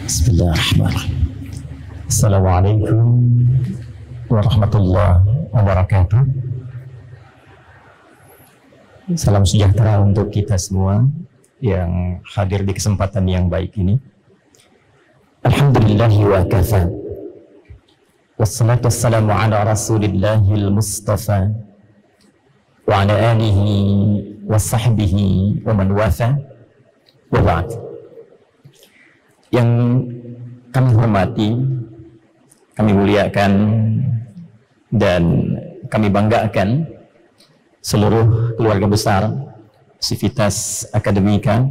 Bismillahirrahmanirrahim. Assalamualaikum warahmatullahi wabarakatuh. Salam sejahtera untuk kita semua yang hadir di kesempatan yang baik ini. Alhamdulillahi wa kafa. Wassalatu wassalamu ala rasulillahil mustafa wa ala alihi wa sahbihi wa man wafa wa ba'd. Yang kami hormati, kami muliakan, dan kami banggakan seluruh keluarga besar Sivitas Akademika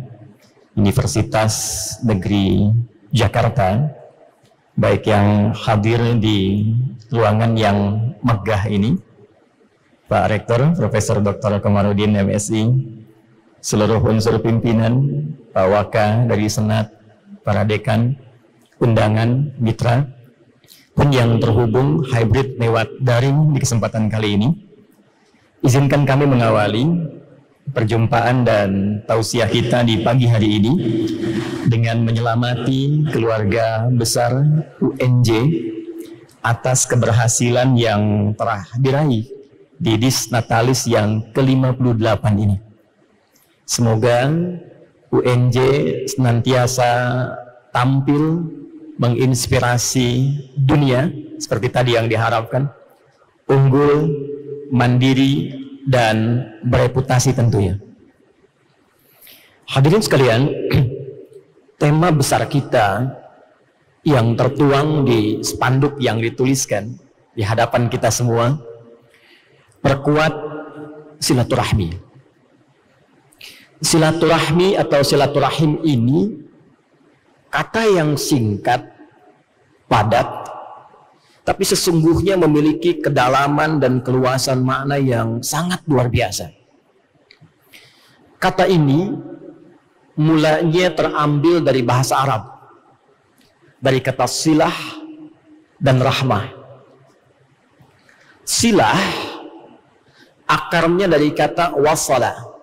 Universitas Negeri Jakarta, baik yang hadir di ruangan yang megah ini, Pak Rektor Profesor Dr. Komarudin MSI, seluruh unsur pimpinan, Pak Waka dari Senat, para dekan, undangan, mitra, pun yang terhubung hybrid lewat daring di kesempatan kali ini. Izinkan kami mengawali perjumpaan dan tausiah kita di pagi hari ini dengan menyelamati keluarga besar UNJ atas keberhasilan yang telah diraih di Dis Natalis yang ke-58 ini. Semoga UNJ senantiasa tampil menginspirasi dunia seperti tadi yang diharapkan, unggul, mandiri, dan bereputasi tentunya. Hadirin sekalian, tema besar kita yang tertuang di spanduk yang dituliskan di hadapan kita semua, perkuat silaturahmi. Silaturahmi atau silaturahim ini kata yang singkat, padat, tapi sesungguhnya memiliki kedalaman dan keluasan makna yang sangat luar biasa. Kata ini mulanya terambil dari bahasa Arab, dari kata silah dan rahmah. Silah akarnya dari kata wasala.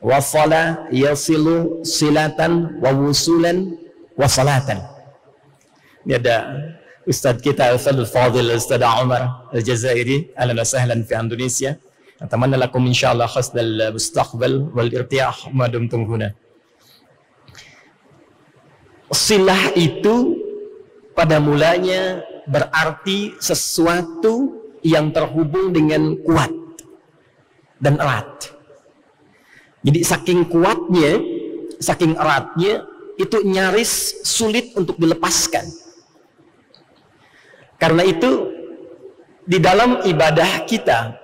Wasala yasilu silatan wa wusulan wa salatan. Ini ada Ustadz kita Ustadz Fadil Ustadz Umar Al-Jazairi, ahlan wa sahlan fi Indonesia. Atamanna lakum insyaallah khusnal mustaqbal wal irtiyah ma dumtum huna. Silah itu pada mulanya berarti sesuatu yang terhubung dengan kuat dan erat. Jadi saking kuatnya, saking eratnya, itu nyaris sulit untuk dilepaskan. Karena itu, di dalam ibadah kita,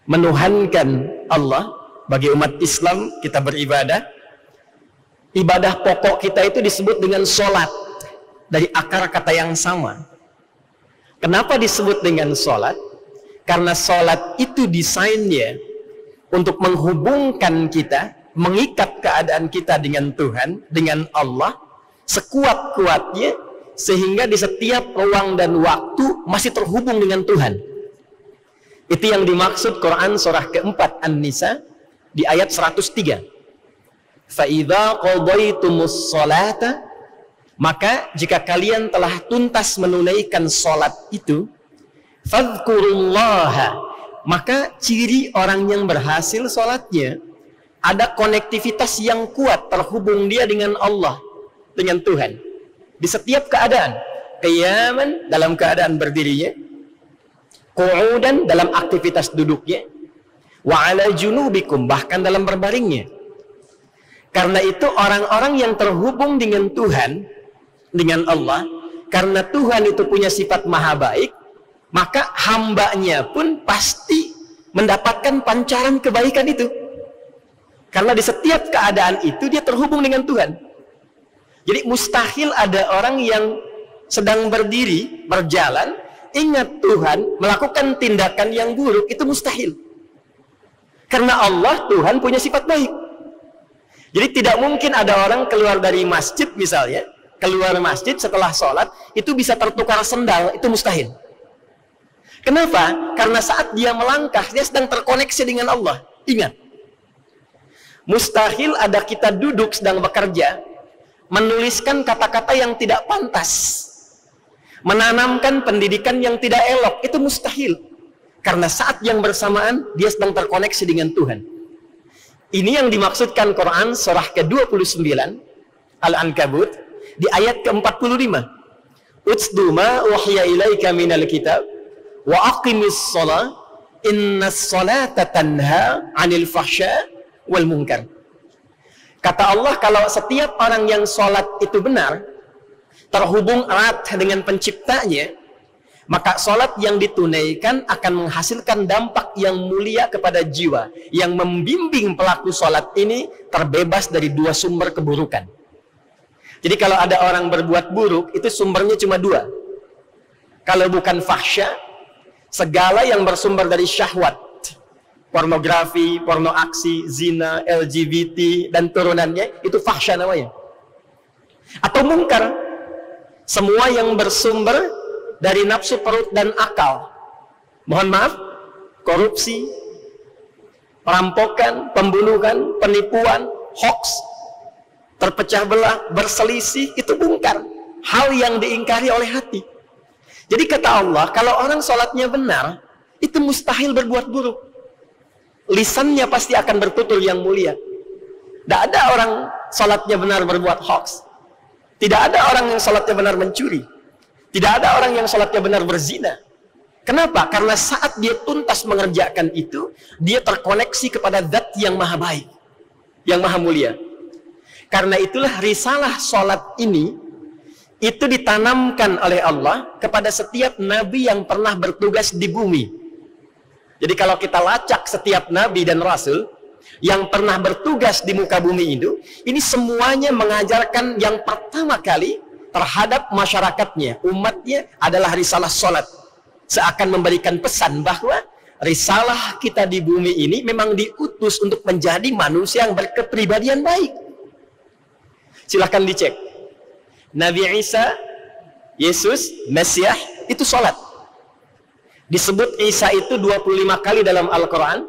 menuhankan Allah, bagi umat Islam kita beribadah, ibadah pokok kita itu disebut dengan sholat, dari akar kata yang sama. Kenapa disebut dengan sholat? Karena sholat itu desainnya untuk menghubungkan kita, mengikat keadaan kita dengan Tuhan, dengan Allah, sekuat-kuatnya, sehingga di setiap ruang dan waktu masih terhubung dengan Tuhan. Itu yang dimaksud Quran surah keempat An-Nisa di ayat 103. فَإِذَا قَضَيْتُمُ الصَّلَاةَ, maka jika kalian telah tuntas menunaikan sholat itu, فَاذْكُرُوا اللَّهَ, maka ciri orang yang berhasil sholatnya ada konektivitas yang kuat, terhubung dia dengan Allah, dengan Tuhan di setiap keadaan. Qiyaman, dalam keadaan berdirinya, qu'udan, dalam aktivitas duduknya, wa ala junubikum, bahkan dalam berbaringnya. Karena itu orang-orang yang terhubung dengan Tuhan, dengan Allah, karena Tuhan itu punya sifat maha baik, maka hambanya pun pasti mendapatkan pancaran kebaikan itu. Karena di setiap keadaan itu dia terhubung dengan Tuhan. Jadi mustahil ada orang yang sedang berdiri, berjalan, ingat Tuhan, melakukan tindakan yang buruk, itu mustahil. Karena Allah, Tuhan punya sifat baik. Jadi tidak mungkin ada orang keluar dari masjid misalnya, keluar masjid setelah sholat, itu bisa tertukar sendal, itu mustahil. Kenapa? Karena saat dia melangkah, dia sedang terkoneksi dengan Allah. Ingat, mustahil ada kita duduk sedang bekerja, menuliskan kata-kata yang tidak pantas, menanamkan pendidikan yang tidak elok, itu mustahil. Karena saat yang bersamaan dia sedang terkoneksi dengan Tuhan. Ini yang dimaksudkan Quran surah ke-29 Al-Ankabut di ayat ke-45. Utsdu ma uhiya ilaika minal kitab wa aqimis shalah innas salata tanha 'anil fahsya wal munkar. Kata Allah, kalau setiap orang yang sholat itu benar, terhubung erat dengan penciptanya, maka sholat yang ditunaikan akan menghasilkan dampak yang mulia kepada jiwa, yang membimbing pelaku sholat ini terbebas dari dua sumber keburukan. Jadi kalau ada orang berbuat buruk, itu sumbernya cuma dua. Kalau bukan fahsya, segala yang bersumber dari syahwat, pornografi, porno aksi, zina, LGBT, dan turunannya, itu fahsya namanya. Atau mungkar, semua yang bersumber dari nafsu perut dan akal. Mohon maaf, korupsi, perampokan, pembunuhan, penipuan, hoax, terpecah belah, berselisih, itu mungkar. Hal yang diingkari oleh hati. Jadi kata Allah, kalau orang sholatnya benar, itu mustahil berbuat buruk. Lisannya pasti akan bertutur yang mulia. Tidak ada orang sholatnya benar berbuat hoax. Tidak ada orang yang sholatnya benar mencuri. Tidak ada orang yang sholatnya benar berzina. Kenapa? Karena saat dia tuntas mengerjakan itu, dia terkoneksi kepada zat yang maha baik, yang maha mulia. Karena itulah risalah sholat ini, itu ditanamkan oleh Allah kepada setiap nabi yang pernah bertugas di bumi. Jadi kalau kita lacak setiap nabi dan rasul yang pernah bertugas di muka bumi itu, ini semuanya mengajarkan yang pertama kali terhadap masyarakatnya, umatnya, adalah risalah sholat. Seakan memberikan pesan bahwa risalah kita di bumi ini memang diutus untuk menjadi manusia yang berkepribadian baik. Silahkan dicek. Nabi Isa, Yesus, Mesias, itu sholat. Disebut Isa itu 25 kali dalam Al-Quran.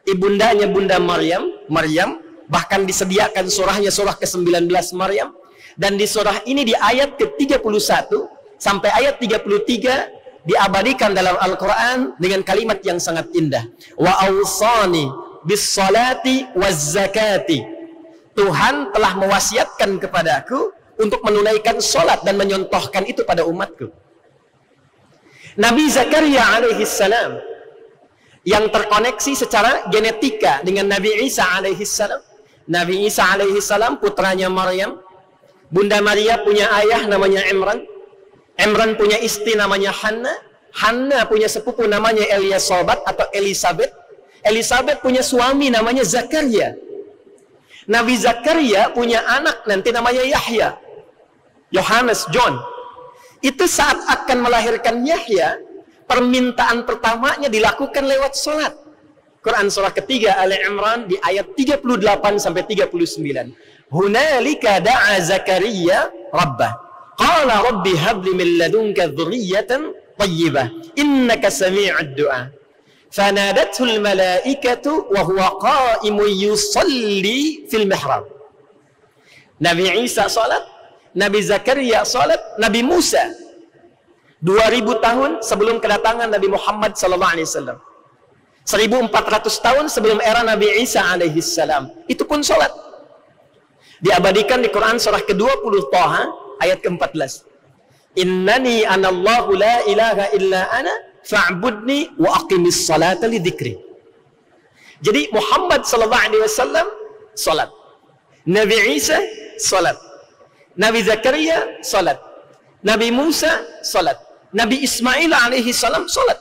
Ibundanya Bunda Maryam, bahkan disediakan surahnya surah ke-19 Maryam. Dan di surah ini di ayat ke-31 sampai ayat 33 diabadikan dalam Al-Quran dengan kalimat yang sangat indah. Wa awsani bis salati waz zakati. Tuhan telah mewasiatkan kepadaku untuk menunaikan sholat dan menyontohkan itu pada umatku. Nabi Zakaria alaihissalam yang terkoneksi secara genetika dengan Nabi Isa alaihissalam. Nabi Isa alaihissalam putranya Maryam. Bunda Maria punya ayah namanya Imran. Imran punya istri namanya Hanna. Hanna punya sepupu namanya Eliasobat atau Elisabeth. Elisabeth punya suami namanya Zakaria. Nabi Zakaria punya anak nanti namanya Yahya. Yohanes, John. Itu saat akan melahirkan Yahya, permintaan pertamanya dilakukan lewat sholat. Quran surah ketiga Ali Imran di ayat 38 sampai 39. Hunalika da'a Zakaria rabbah. Qala rabbi habli min ladunka dzurriyyatan thayyibah. Innaka sami'ud du'a. Fanadathu al-malaikatu wa huwa qa'imun yusalli fil mihrab. Nabi Isa salat, Nabi Zakaria salat, Nabi Musa 2000 tahun sebelum kedatangan Nabi Muhammad sallallahu alaihi wasallam. 1400 tahun sebelum era Nabi Isa alaihi salam. Itu pun salat. Diabadikan di Quran surah ke-20 Thaha ayat ke-14. Innani anallahu la ilaha illa ana fa'budni wa aqimis salata li dzikri. Jadi Muhammad sallallahu alaihi wasallam salat. Nabi Isa salat. Nabi Zakaria salat. Nabi Musa salat. Nabi Ismail alaihi salam salat.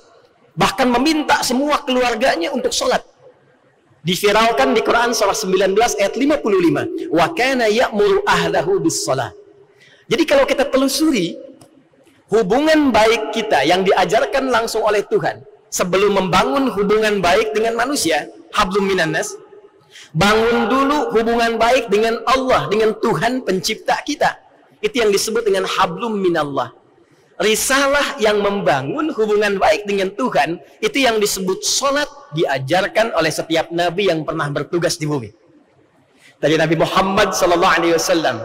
Bahkan meminta semua keluarganya untuk salat. Diviralkan di Quran surah 19 ayat 55. Wa kana ya'muru ahlahu bis salat. Jadi kalau kita telusuri hubungan baik kita yang diajarkan langsung oleh Tuhan sebelum membangun hubungan baik dengan manusia, hablum minan nas, bangun dulu hubungan baik dengan Allah, dengan Tuhan pencipta kita. Itu yang disebut dengan hablum minallah. Risalah yang membangun hubungan baik dengan Tuhan, itu yang disebut sholat, diajarkan oleh setiap nabi yang pernah bertugas di bumi. Dari Nabi Muhammad SAW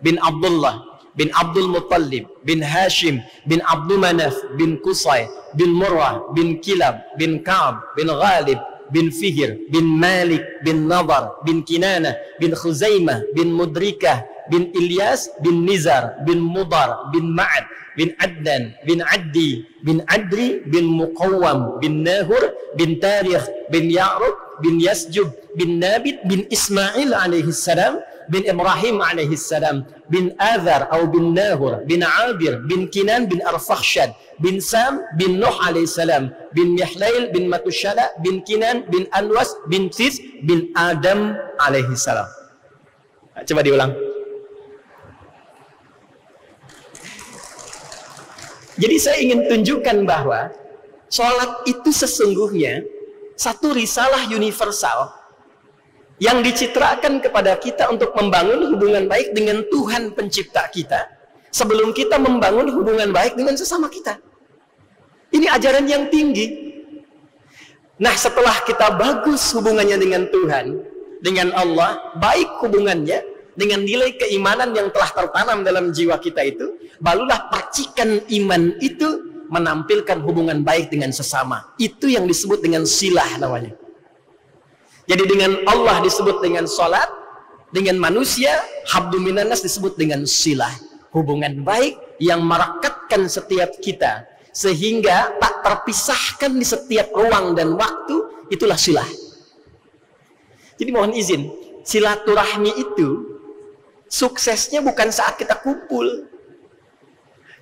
bin Abdullah, bin Abdul Muttalib, bin Hashim, bin Abdul Manaf, bin Qusay, bin Murrah, bin Kilab, bin Ka'ab, bin Ghalib, bin Fihr, bin Malik, bin Nadar, bin Kinanah, bin Khuzaimah, bin Mudrikah, bin Ilyas, bin Nizar, bin Mudar, bin Ma'ad, bin Adnan, bin Addi, bin Adri, bin Muqawwam, bin Nahur, bin Tarikh, bin Ya'rub, bin Yasjub, bin Nabit, bin Ismail alaihi salam, bin Ibrahim alaihi salam, bin Azar atau bin Nahur, bin Abir, bin Kinan, bin Arfakhshad, bin Sam, bin Nuh alaihi salam, bin Mihlail, bin Matushala, bin Kinan, bin Anwas, bin Sis, bin Adam alaihi salam. Coba diulang. Jadi saya ingin tunjukkan bahwa sholat itu sesungguhnya satu risalah universal yang dicitrakan kepada kita untuk membangun hubungan baik dengan Tuhan pencipta kita sebelum kita membangun hubungan baik dengan sesama kita. Ini ajaran yang tinggi. Nah, setelah kita bagus hubungannya dengan Tuhan, dengan Allah, baik hubungannya dengan nilai keimanan yang telah tertanam dalam jiwa kita itu, barulah percikan iman itu menampilkan hubungan baik dengan sesama. Itu yang disebut dengan silah namanya. Jadi dengan Allah disebut dengan sholat, dengan manusia, habdu minanas disebut dengan silah. Hubungan baik yang merekatkan setiap kita, sehingga tak terpisahkan di setiap ruang dan waktu, itulah silah. Jadi mohon izin, silaturahmi itu suksesnya bukan saat kita kumpul.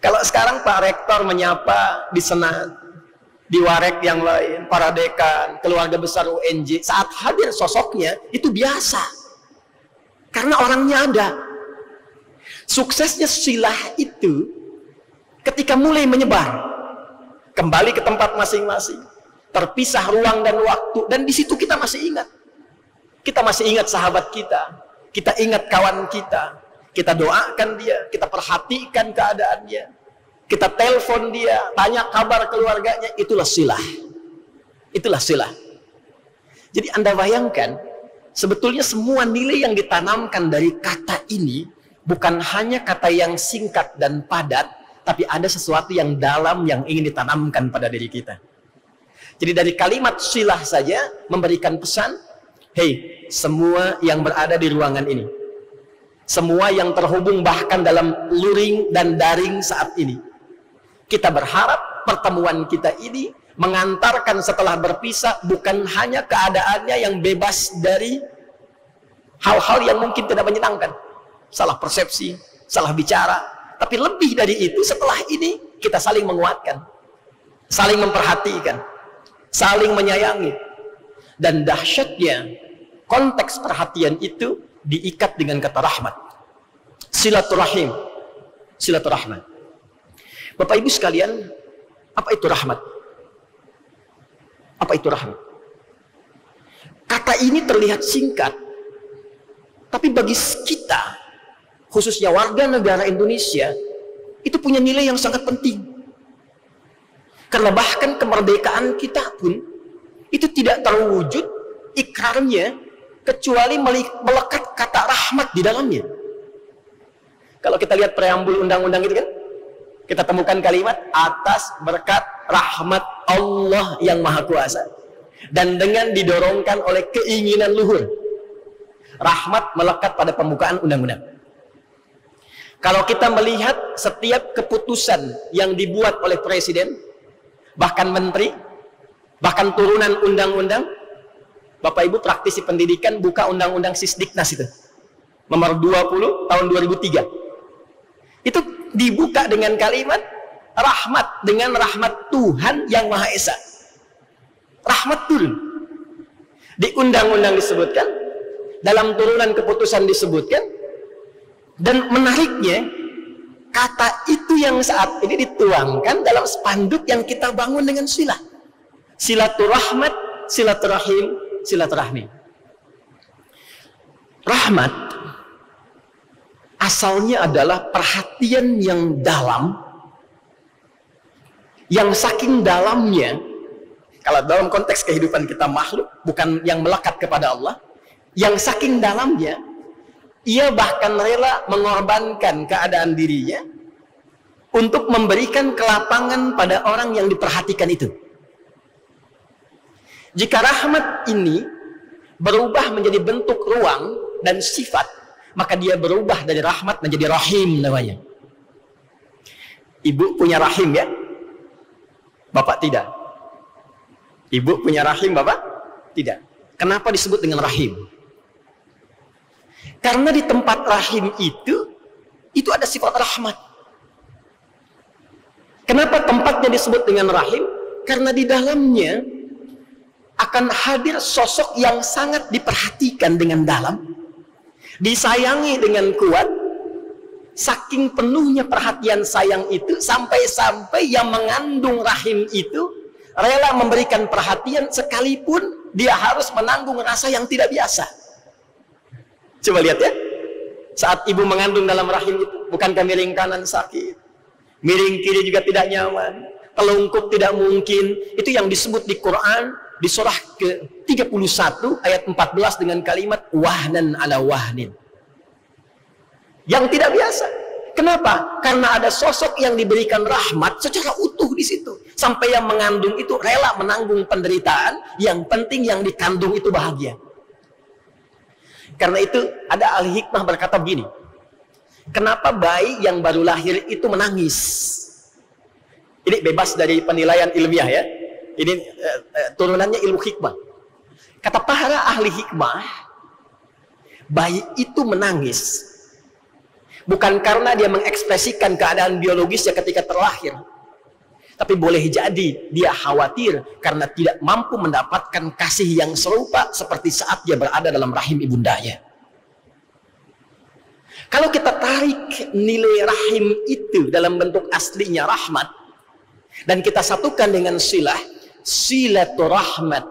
Kalau sekarang Pak Rektor menyapa di Senat, di Warek yang lain, para dekan, keluarga besar UNJ, saat hadir sosoknya, itu biasa. Karena orangnya ada. Suksesnya silah itu, ketika mulai menyebar, kembali ke tempat masing-masing, terpisah ruang dan waktu, dan di situ kita masih ingat. Kita masih ingat sahabat kita ingat kawan kita doakan dia, kita perhatikan keadaannya, kita telepon dia, tanya kabar keluarganya, itulah silah. Itulah silah. Jadi Anda bayangkan, sebetulnya semua nilai yang ditanamkan dari kata ini, bukan hanya kata yang singkat dan padat, tapi ada sesuatu yang dalam yang ingin ditanamkan pada diri kita. Jadi dari kalimat silah saja memberikan pesan, hei, semua yang berada di ruangan ini, semua yang terhubung bahkan dalam luring dan daring saat ini, kita berharap pertemuan kita ini mengantarkan setelah berpisah bukan hanya keadaannya yang bebas dari hal-hal yang mungkin tidak menyenangkan, salah persepsi, salah bicara, tapi lebih dari itu, setelah ini kita saling menguatkan, saling memperhatikan, saling menyayangi. Dan dahsyatnya konteks perhatian itu diikat dengan kata rahmat, silaturahim, silaturahmat. Bapak Ibu sekalian, apa itu rahmat? Apa itu rahmat? Kata ini terlihat singkat, tapi bagi kita, khususnya warga negara Indonesia, itu punya nilai yang sangat penting. Karena bahkan kemerdekaan kita pun, itu tidak terwujud ikrarnya, kecuali melekat kata rahmat di dalamnya. Kalau kita lihat preambul undang-undang itu kan, kita temukan kalimat atas berkat rahmat Allah yang Maha Kuasa, dan dengan didorongkan oleh keinginan luhur, rahmat melekat pada pembukaan undang-undang. Kalau kita melihat setiap keputusan yang dibuat oleh presiden, bahkan menteri, bahkan turunan undang-undang, Bapak Ibu praktisi pendidikan buka undang-undang Sisdiknas itu, nomor 20 tahun 2003. Itu dibuka dengan kalimat rahmat, dengan rahmat Tuhan yang Maha Esa. Rahmat turun. Di undang-undang disebutkan, dalam turunan keputusan disebutkan, dan menariknya, kata itu yang saat ini dituangkan dalam spanduk yang kita bangun dengan silah. Silaturahmat, silaturahim, silaturahmi. Rahmat asalnya adalah perhatian yang dalam, yang saking dalamnya, kalau dalam konteks kehidupan kita makhluk, bukan yang melekat kepada Allah, yang saking dalamnya, Ia bahkan rela mengorbankan keadaan dirinya untuk memberikan kelapangan pada orang yang diperhatikan itu. Jika rahmat ini berubah menjadi bentuk ruang dan sifat, maka dia berubah dari rahmat menjadi rahim namanya. Ibu punya rahim ya? Bapak tidak. Ibu punya rahim, bapak tidak. Kenapa disebut dengan rahim? Karena di tempat rahim itu ada sifat rahmat. Kenapa tempatnya disebut dengan rahim? Karena di dalamnya akan hadir sosok yang sangat diperhatikan dengan dalam, disayangi dengan kuat. Saking penuhnya perhatian sayang itu, sampai-sampai yang mengandung rahim itu rela memberikan perhatian sekalipun dia harus menanggung rasa yang tidak biasa. Coba lihat ya, saat ibu mengandung dalam rahim itu, bukankah miring kanan sakit, miring kiri juga tidak nyaman, telungkup tidak mungkin. Itu yang disebut di Quran di surah ke-31 ayat 14 dengan kalimat wahnan ala wahnin. Yang tidak biasa. Kenapa? Karena ada sosok yang diberikan rahmat secara utuh di situ. Sampai yang mengandung itu rela menanggung penderitaan, yang penting yang dikandung itu bahagia. Karena itu ada ahli hikmah berkata begini, kenapa bayi yang baru lahir itu menangis? Ini bebas dari penilaian ilmiah ya. Ini turunannya ilmu hikmah. Kata para ahli hikmah, bayi itu menangis bukan karena dia mengekspresikan keadaan biologisnya ketika terlahir, tapi boleh jadi dia khawatir karena tidak mampu mendapatkan kasih yang serupa seperti saat dia berada dalam rahim ibundanya. Kalau kita tarik nilai rahim itu dalam bentuk aslinya rahmat, dan kita satukan dengan silaturahmat,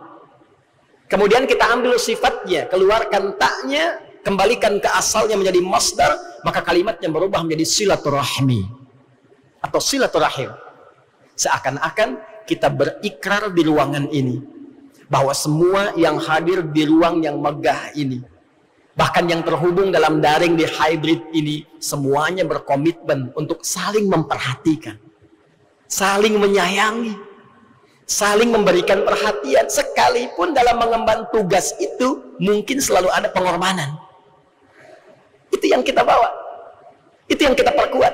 kemudian kita ambil sifatnya, keluarkan taknya, kembalikan ke asalnya menjadi masdar, maka kalimatnya berubah menjadi silaturahmi atau silaturahim. Seakan-akan kita berikrar di ruangan ini bahwa semua yang hadir di ruang yang megah ini, bahkan yang terhubung dalam daring di hybrid ini, semuanya berkomitmen untuk saling memperhatikan, saling menyayangi, saling memberikan perhatian. Sekalipun dalam mengemban tugas itu mungkin selalu ada pengorbanan. Itu yang kita bawa, itu yang kita perkuat.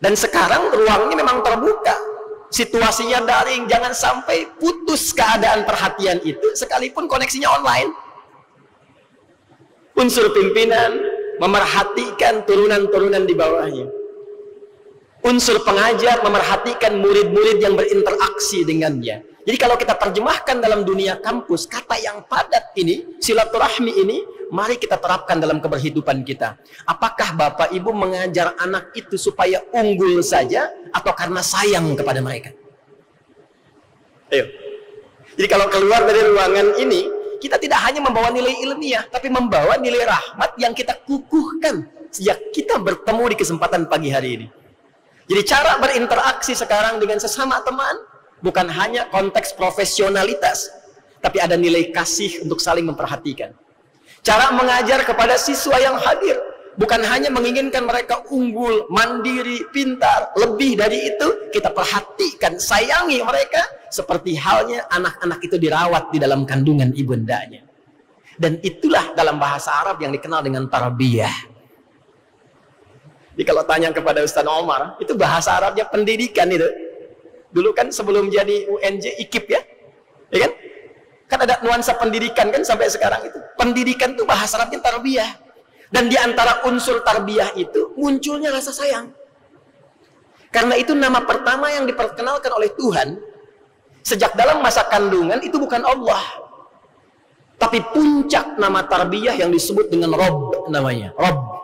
Dan sekarang ruangnya memang terbuka, situasinya daring. Jangan sampai putus keadaan perhatian itu sekalipun koneksinya online. Unsur pimpinan memerhatikan turunan-turunan di bawahnya. Unsur pengajar memerhatikan murid-murid yang berinteraksi dengannya. Jadi kalau kita terjemahkan dalam dunia kampus, kata yang padat ini, silaturahmi ini, mari kita terapkan dalam keberhidupan kita. Apakah Bapak Ibu mengajar anak itu supaya unggul saja, atau karena sayang kepada mereka? Ayo. Jadi kalau keluar dari ruangan ini, kita tidak hanya membawa nilai ilmiah, tapi membawa nilai rahmat yang kita kukuhkan sejak kita bertemu di kesempatan pagi hari ini. Jadi cara berinteraksi sekarang dengan sesama teman bukan hanya konteks profesionalitas, tapi ada nilai kasih untuk saling memperhatikan. Cara mengajar kepada siswa yang hadir bukan hanya menginginkan mereka unggul, mandiri, pintar. Lebih dari itu, kita perhatikan, sayangi mereka seperti halnya anak-anak itu dirawat di dalam kandungan ibundanya. Dan itulah dalam bahasa Arab yang dikenal dengan tarbiyah. Jadi kalau tanya kepada Ustaz Omar, itu bahasa Arabnya pendidikan itu. Dulu kan sebelum jadi UNJ IKIP ya kan? Kan ada nuansa pendidikan kan sampai sekarang itu. Pendidikan itu bahasa Arabnya tarbiyah. Dan di antara unsur tarbiyah itu munculnya rasa sayang. Karena itu nama pertama yang diperkenalkan oleh Tuhan sejak dalam masa kandungan itu bukan Allah. Tapi puncak nama tarbiyah yang disebut dengan Rabb namanya. Rabb.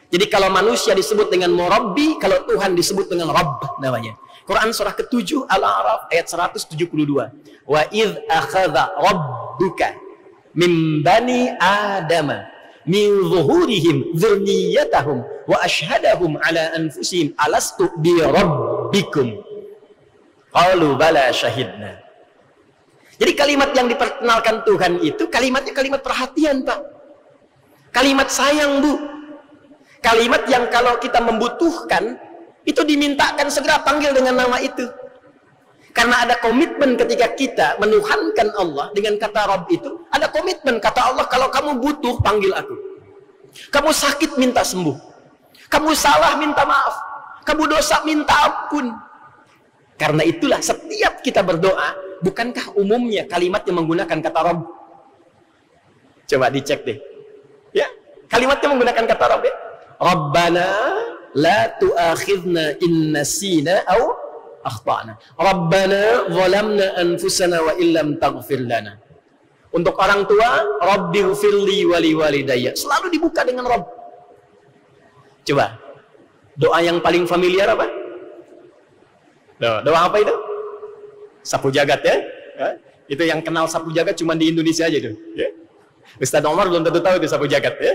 Jadi kalau manusia disebut dengan Murabbi, kalau Tuhan disebut dengan Rabb namanya. Quran surah ke-7 Al-A'raf ayat 172. Wa idh akhadha rabbuka min bani adama min zuhurihim dzurriyyatahum wa ashhadahum ala anfusihim alastu bi rabbikum qalu bala syahidna. Jadi kalimat yang diperkenalkan Tuhan itu kalimatnya kalimat perhatian, Pak. Kalimat sayang, Bu. Kalimat yang kalau kita membutuhkan, itu dimintakan segera panggil dengan nama itu. Karena ada komitmen ketika kita menuhankan Allah dengan kata Rabb itu, ada komitmen kata Allah, kalau kamu butuh, panggil aku. Kamu sakit, minta sembuh. Kamu salah, minta maaf. Kamu dosa, minta ampun. Karena itulah setiap kita berdoa, bukankah umumnya kalimat yang menggunakan kata Rabb? Coba dicek deh. Ya, kalimatnya menggunakan kata Rabb ya. Rabbana la tu'akhidna in nasina aw akhtana. Rabbana zalamna anfusana wa illam taghfir lana. Untuk orang tua, Rabbighfirli wa liwalidayya. Selalu dibuka dengan Rabb. Coba. Doa yang paling familiar apa? Doa apa itu? Sapu jagat ya? Itu yang kenal sapu jagat cuma di Indonesia aja itu. Ya? Ustaz Omar belum tentu tahu itu sapu jagat ya.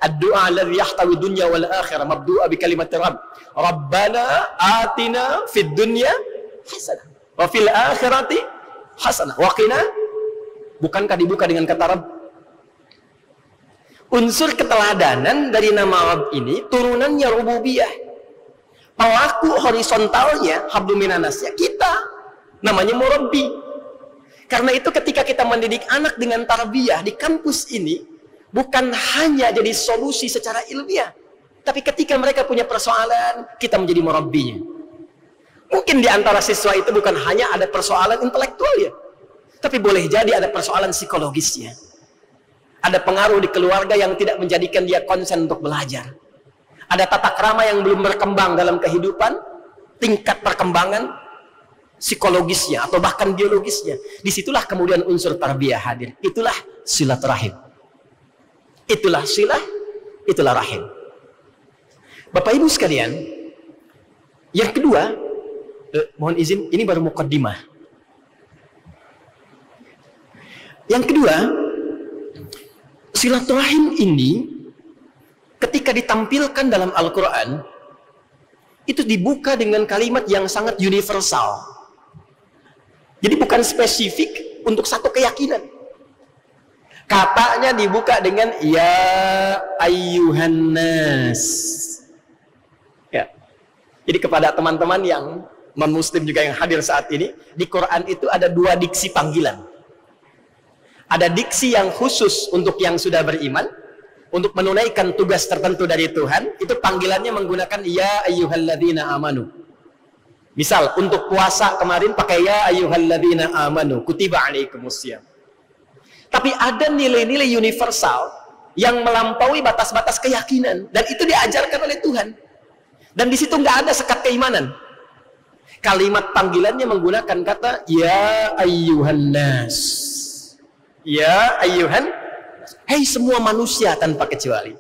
Ad-du'a alladhi yahtawi dunya wal akhirah mabdu'a bi kalimat Rabb. Rabbana atina fid dunya hasanah wa fil akhirati hasanah wa qina. Bukankah dibuka dengan kata Rabb? Unsur keteladanan dari nama Rabb ini turunannya rububiyah. Pelaku horizontalnya hablum minanasnya kita. Namanya murabbi. Karena itu ketika kita mendidik anak dengan tarbiyah di kampus ini, bukan hanya jadi solusi secara ilmiah, tapi ketika mereka punya persoalan, kita menjadi murabbinya. Mungkin di antara siswa itu bukan hanya ada persoalan intelektual ya, tapi boleh jadi ada persoalan psikologisnya. Ada pengaruh di keluarga yang tidak menjadikan dia konsen untuk belajar. Ada tata krama yang belum berkembang dalam kehidupan, tingkat perkembangan psikologisnya atau bahkan biologisnya. Disitulah kemudian unsur tarbiyah hadir. Itulah silaturahim. Itulah silah, itulah rahim. Bapak Ibu sekalian, yang kedua, mohon izin, ini baru muqaddimah. Yang kedua, silaturahim ini ketika ditampilkan dalam Al-Quran, itu dibuka dengan kalimat yang sangat universal. Jadi bukan spesifik untuk satu keyakinan. Katanya dibuka dengan ya ayyuhan nas. Ya. Jadi kepada teman-teman yang non-muslim juga yang hadir saat ini, di Quran itu ada dua diksi panggilan. Ada diksi yang khusus untuk yang sudah beriman, untuk menunaikan tugas tertentu dari Tuhan, itu panggilannya menggunakan ya ayyuhalladzina amanu. Misal untuk puasa kemarin pakai ya ayyuhalladzina amanu kutiba alaikumusiyam. Tapi ada nilai-nilai universal yang melampaui batas-batas keyakinan, dan itu diajarkan oleh Tuhan. Dan di situ nggak ada sekat keimanan. Kalimat panggilannya menggunakan kata ya ayyuhan nas. Ya ayyuhan, hei semua manusia tanpa kecuali.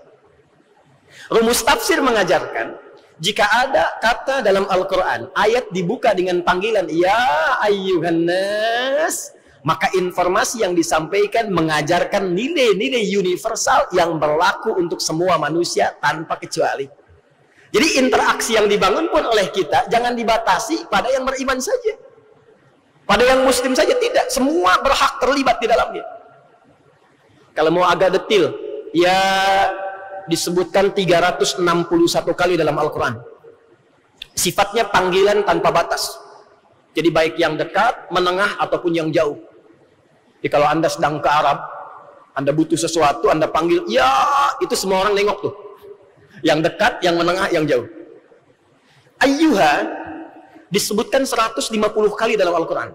Rumus tafsir mengajarkan, jika ada kata dalam Al-Quran, ayat dibuka dengan panggilan ya ayyuhan nas, maka informasi yang disampaikan mengajarkan nilai-nilai universal yang berlaku untuk semua manusia tanpa kecuali. Jadi interaksi yang dibangun pun oleh kita jangan dibatasi pada yang beriman saja, pada yang muslim saja, tidak. Semua berhak terlibat di dalamnya. Kalau mau agak detil, ya disebutkan 361 kali dalam Al-Quran. Sifatnya panggilan tanpa batas. Jadi baik yang dekat, menengah, ataupun yang jauh. Jadi kalau Anda sedang ke Arab, Anda butuh sesuatu, Anda panggil, ya, itu semua orang nengok tuh. Yang dekat, yang menengah, yang jauh. Ayyuha disebutkan 150 kali dalam Al-Quran.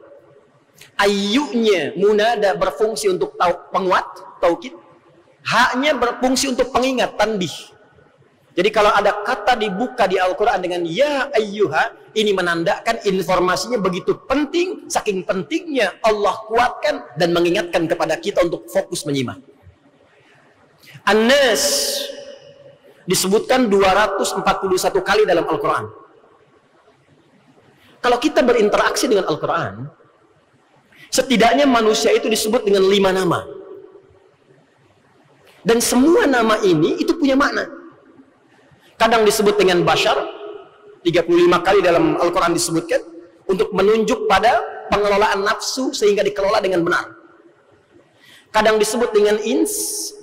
Ayyunya munada berfungsi untuk penguat, taukid. Haknya berfungsi untuk pengingat, tanbih. Jadi kalau ada kata dibuka di Al-Quran dengan ya ayyuha, ini menandakan informasinya begitu penting, saking pentingnya Allah kuatkan dan mengingatkan kepada kita untuk fokus menyimak. An-Nas disebutkan 241 kali dalam Al-Quran. Kalau kita berinteraksi dengan Al-Quran, setidaknya manusia itu disebut dengan 5 nama. Dan semua nama ini itu punya makna. Kadang disebut dengan bashar, 35 kali dalam Al-Quran disebutkan, untuk menunjuk pada pengelolaan nafsu sehingga dikelola dengan benar. Kadang disebut dengan ins,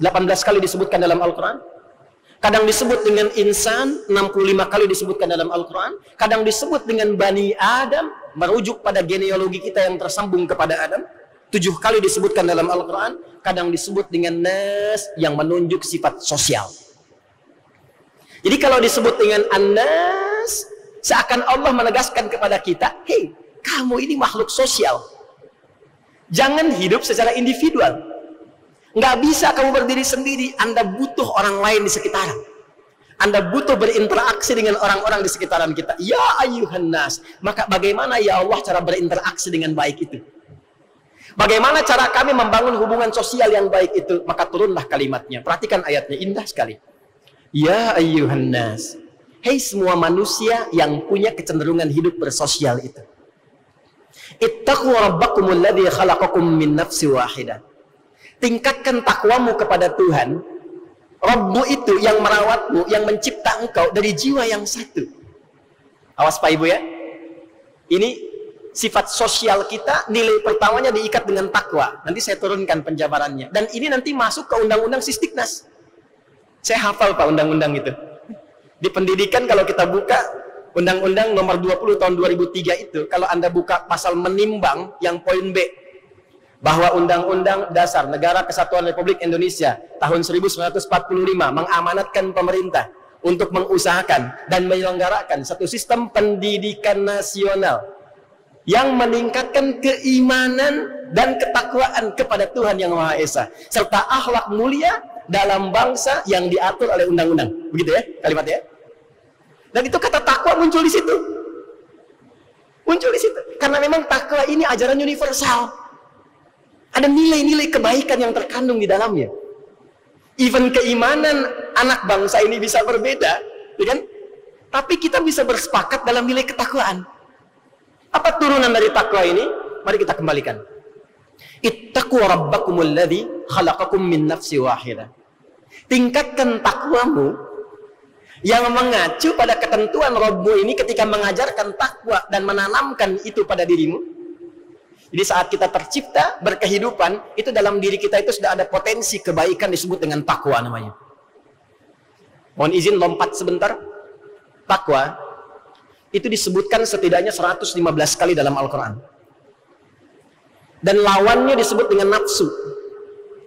18 kali disebutkan dalam Al-Quran. Kadang disebut dengan insan, 65 kali disebutkan dalam Al-Quran. Kadang disebut dengan Bani Adam, merujuk pada genealogi kita yang tersambung kepada Adam. 7 kali disebutkan dalam Al-Quran. Kadang disebut dengan nas, yang menunjuk sifat sosial. Jadi kalau disebut dengan an-nas, seakan Allah menegaskan kepada kita, hei, kamu ini makhluk sosial. Jangan hidup secara individual. Nggak bisa kamu berdiri sendiri. Anda butuh orang lain di sekitaran. Anda butuh berinteraksi dengan orang-orang di sekitaran kita. Ya ayyuhan nas. Maka bagaimana ya Allah cara berinteraksi dengan baik itu? Bagaimana cara kami membangun hubungan sosial yang baik itu? Maka turunlah kalimatnya. Perhatikan ayatnya, indah sekali. Ya ayyuhan nas. Hei semua manusia yang punya kecenderungan hidup bersosial itu. Ittaqu rabbakumul ladzi khalaqakum min nafsin wahidah. Tingkatkan takwamu kepada Tuhan. Rabbu itu yang merawatmu, yang mencipta engkau dari jiwa yang satu. Awas Pak Ibu ya. Ini sifat sosial kita, nilai pertamanya diikat dengan takwa. Nanti saya turunkan penjabarannya. Dan ini nanti masuk ke undang-undang Sisdiknas. Saya hafal Pak undang-undang itu. Di pendidikan kalau kita buka Undang-Undang nomor 20 tahun 2003 itu, kalau Anda buka pasal menimbang yang poin B, bahwa Undang-Undang Dasar Negara Kesatuan Republik Indonesia tahun 1945 mengamanatkan pemerintah untuk mengusahakan dan menyelenggarakan satu sistem pendidikan nasional yang meningkatkan keimanan dan ketakwaan kepada Tuhan Yang Maha Esa, serta akhlak mulia dalam bangsa yang diatur oleh undang-undang. Begitu ya kalimatnya. Dan itu kata takwa muncul di situ. Muncul di situ. Karena memang takwa ini ajaran universal. Ada nilai-nilai kebaikan yang terkandung di dalamnya. Even keimanan anak bangsa ini bisa berbeda, ya kan? Tapi kita bisa bersepakat dalam nilai ketakwaan. Apa turunan dari takwa ini? Mari kita kembalikan. Ittaqu rabbakumul ladzi khalaqakum min nafsin wahidah. Tingkatkan takwamu yang mengacu pada ketentuan Rabbu ini ketika mengajarkan takwa dan menanamkan itu pada dirimu. Jadi saat kita tercipta, berkehidupan, itu dalam diri kita itu sudah ada potensi kebaikan disebut dengan takwa namanya. Mohon izin lompat sebentar. Takwa itu disebutkan setidaknya 115 kali dalam Al-Quran. Dan lawannya disebut dengan nafsu.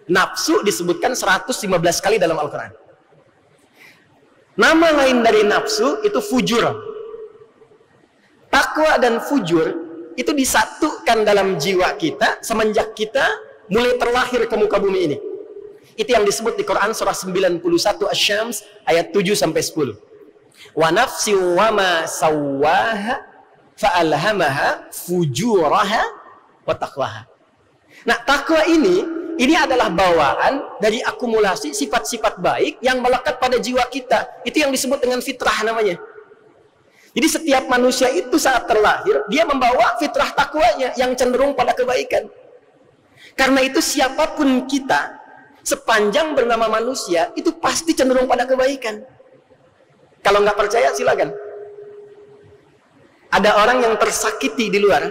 Nafsu disebutkan 115 kali dalam Al-Quran. Nama lain dari nafsu itu fujur. Takwa dan fujur itu disatukan dalam jiwa kita semenjak kita mulai terlahir ke muka bumi ini. Itu yang disebut di Quran surah 91 Asy-Syams ayat 7-10. Wa nafsi wa ma sawwaha fa'alhamaha fujuraha wa taqwaha. Nah, takwa ini adalah bawaan dari akumulasi sifat-sifat baik yang melekat pada jiwa kita. Itu yang disebut dengan fitrah namanya. Jadi setiap manusia itu saat terlahir, dia membawa fitrah takwanya yang cenderung pada kebaikan. Karena itu siapapun kita, sepanjang bernama manusia, itu pasti cenderung pada kebaikan. Kalau nggak percaya, silakan. Ada orang yang tersakiti di luar,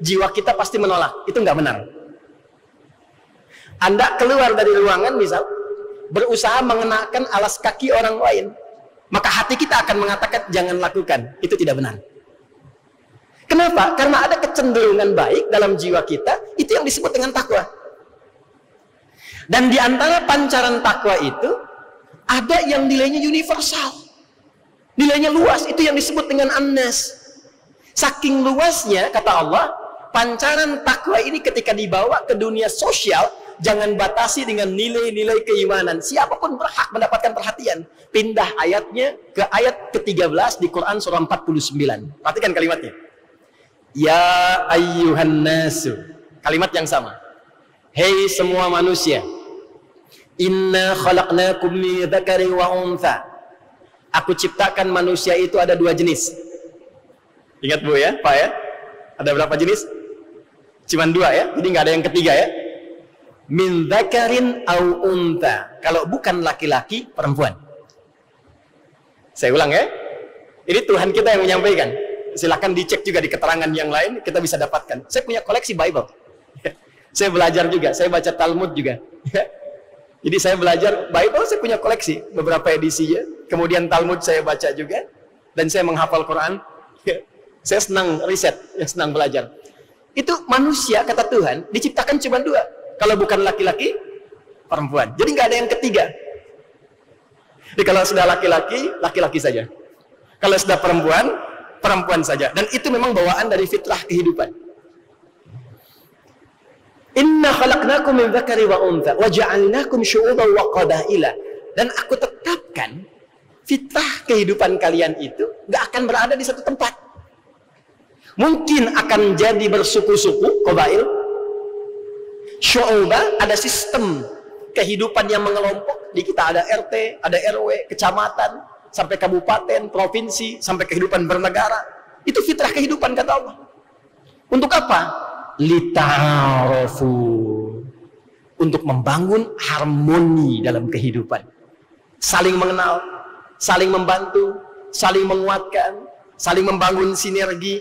jiwa kita pasti menolak. Itu nggak benar. Anda keluar dari ruangan misal, berusaha mengenakan alas kaki orang lain, maka hati kita akan mengatakan jangan lakukan. Itu tidak benar. Kenapa? Karena ada kecenderungan baik dalam jiwa kita, itu yang disebut dengan takwa. Dan di antara pancaran takwa itu ada yang nilainya universal, nilainya luas, itu yang disebut dengan an-nas. Saking luasnya, kata Allah, pancaran takwa ini ketika dibawa ke dunia sosial, jangan batasi dengan nilai-nilai keimanan. Siapapun berhak mendapatkan perhatian. Pindah ayatnya ke ayat ke-13 di Quran surah 49. Perhatikan kalimatnya. Ya ayyuhan nasu. Kalimat yang sama. Hei semua manusia. Inna khalaqnakum min dzakari wa untha. Aku ciptakan manusia itu ada 2 jenis. Ingat Bu ya, Pak ya? Ada berapa jenis? Cuman 2 ya. Jadi nggak ada yang ketiga ya. Min dzakarin au untha. Kalau bukan laki-laki, perempuan. Saya ulang ya. Ini Tuhan kita yang menyampaikan. Silakan dicek juga di keterangan yang lain, kita bisa dapatkan. Saya punya koleksi Bible. Saya belajar juga, saya baca Talmud juga. Jadi saya belajar Bible, saya punya koleksi beberapa edisinya. Kemudian Talmud saya baca juga, dan saya menghafal Quran. Saya senang riset, senang belajar. Itu manusia, kata Tuhan, diciptakan cuma dua. Kalau bukan laki-laki, perempuan. Jadi nggak ada yang ketiga. Jadi kalau sudah laki-laki, laki-laki saja. Kalau sudah perempuan, perempuan saja. Dan itu memang bawaan dari fitrah kehidupan. Inna khalaqnakum min dzakari wa untha wa ja'alnakum syu'uban wa qabaila. Dan aku tetapkan fitrah kehidupan kalian itu nggak akan berada di satu tempat. Mungkin akan jadi bersuku-suku, qabail. Syu'uba, ada sistem kehidupan yang mengelompok. Di kita ada RT, ada RW, kecamatan, sampai kabupaten, provinsi, sampai kehidupan bernegara. Itu fitrah kehidupan, kata Allah. Untuk apa? Lita'arafu, untuk membangun harmoni dalam kehidupan, saling mengenal, saling membantu, saling menguatkan, saling membangun sinergi.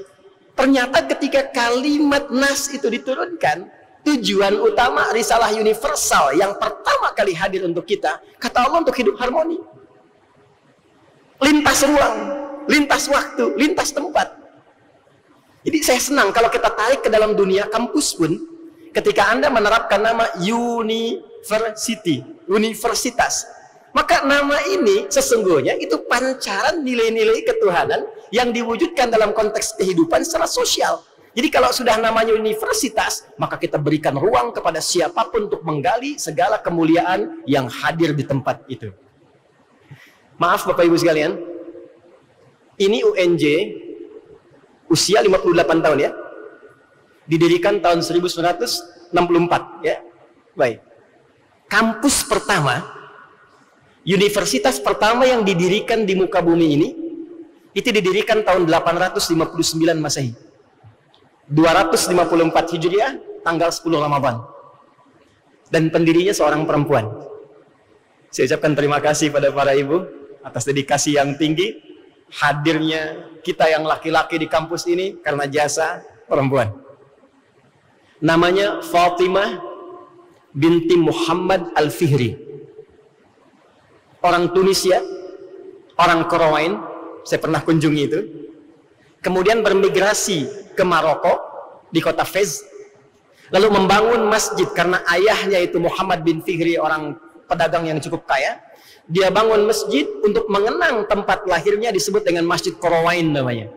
Ternyata ketika kalimat nas itu diturunkan, tujuan utama risalah universal yang pertama kali hadir untuk kita, kata Allah, untuk hidup harmoni, lintas ruang, lintas waktu, lintas tempat. Jadi saya senang kalau kita tarik ke dalam dunia kampus pun, ketika Anda menerapkan nama university, universitas, maka nama ini sesungguhnya itu pancaran nilai-nilai ketuhanan yang diwujudkan dalam konteks kehidupan secara sosial. Jadi kalau sudah namanya universitas, maka kita berikan ruang kepada siapapun untuk menggali segala kemuliaan yang hadir di tempat itu. Maaf Bapak Ibu sekalian, ini UNJ usia 58 tahun ya. Didirikan tahun 1964 ya. Baik. Kampus pertama, universitas pertama yang didirikan di muka bumi ini, itu didirikan tahun 859 Masehi. 254 Hijriah, tanggal 10 Ramadan. Dan pendirinya seorang perempuan. Saya ucapkan terima kasih pada para ibu atas dedikasi yang tinggi. Hadirnya kita yang laki-laki di kampus ini karena jasa perempuan. Namanya Fatimah binti Muhammad Al-Fihri. Orang Tunisia, orang Korowain, saya pernah kunjungi itu. Kemudian bermigrasi ke Maroko di kota Fez. Lalu membangun masjid karena ayahnya itu Muhammad bin Fihri, orang pedagang yang cukup kaya. Dia bangun masjid untuk mengenang tempat lahirnya, disebut dengan Masjid Korowain namanya.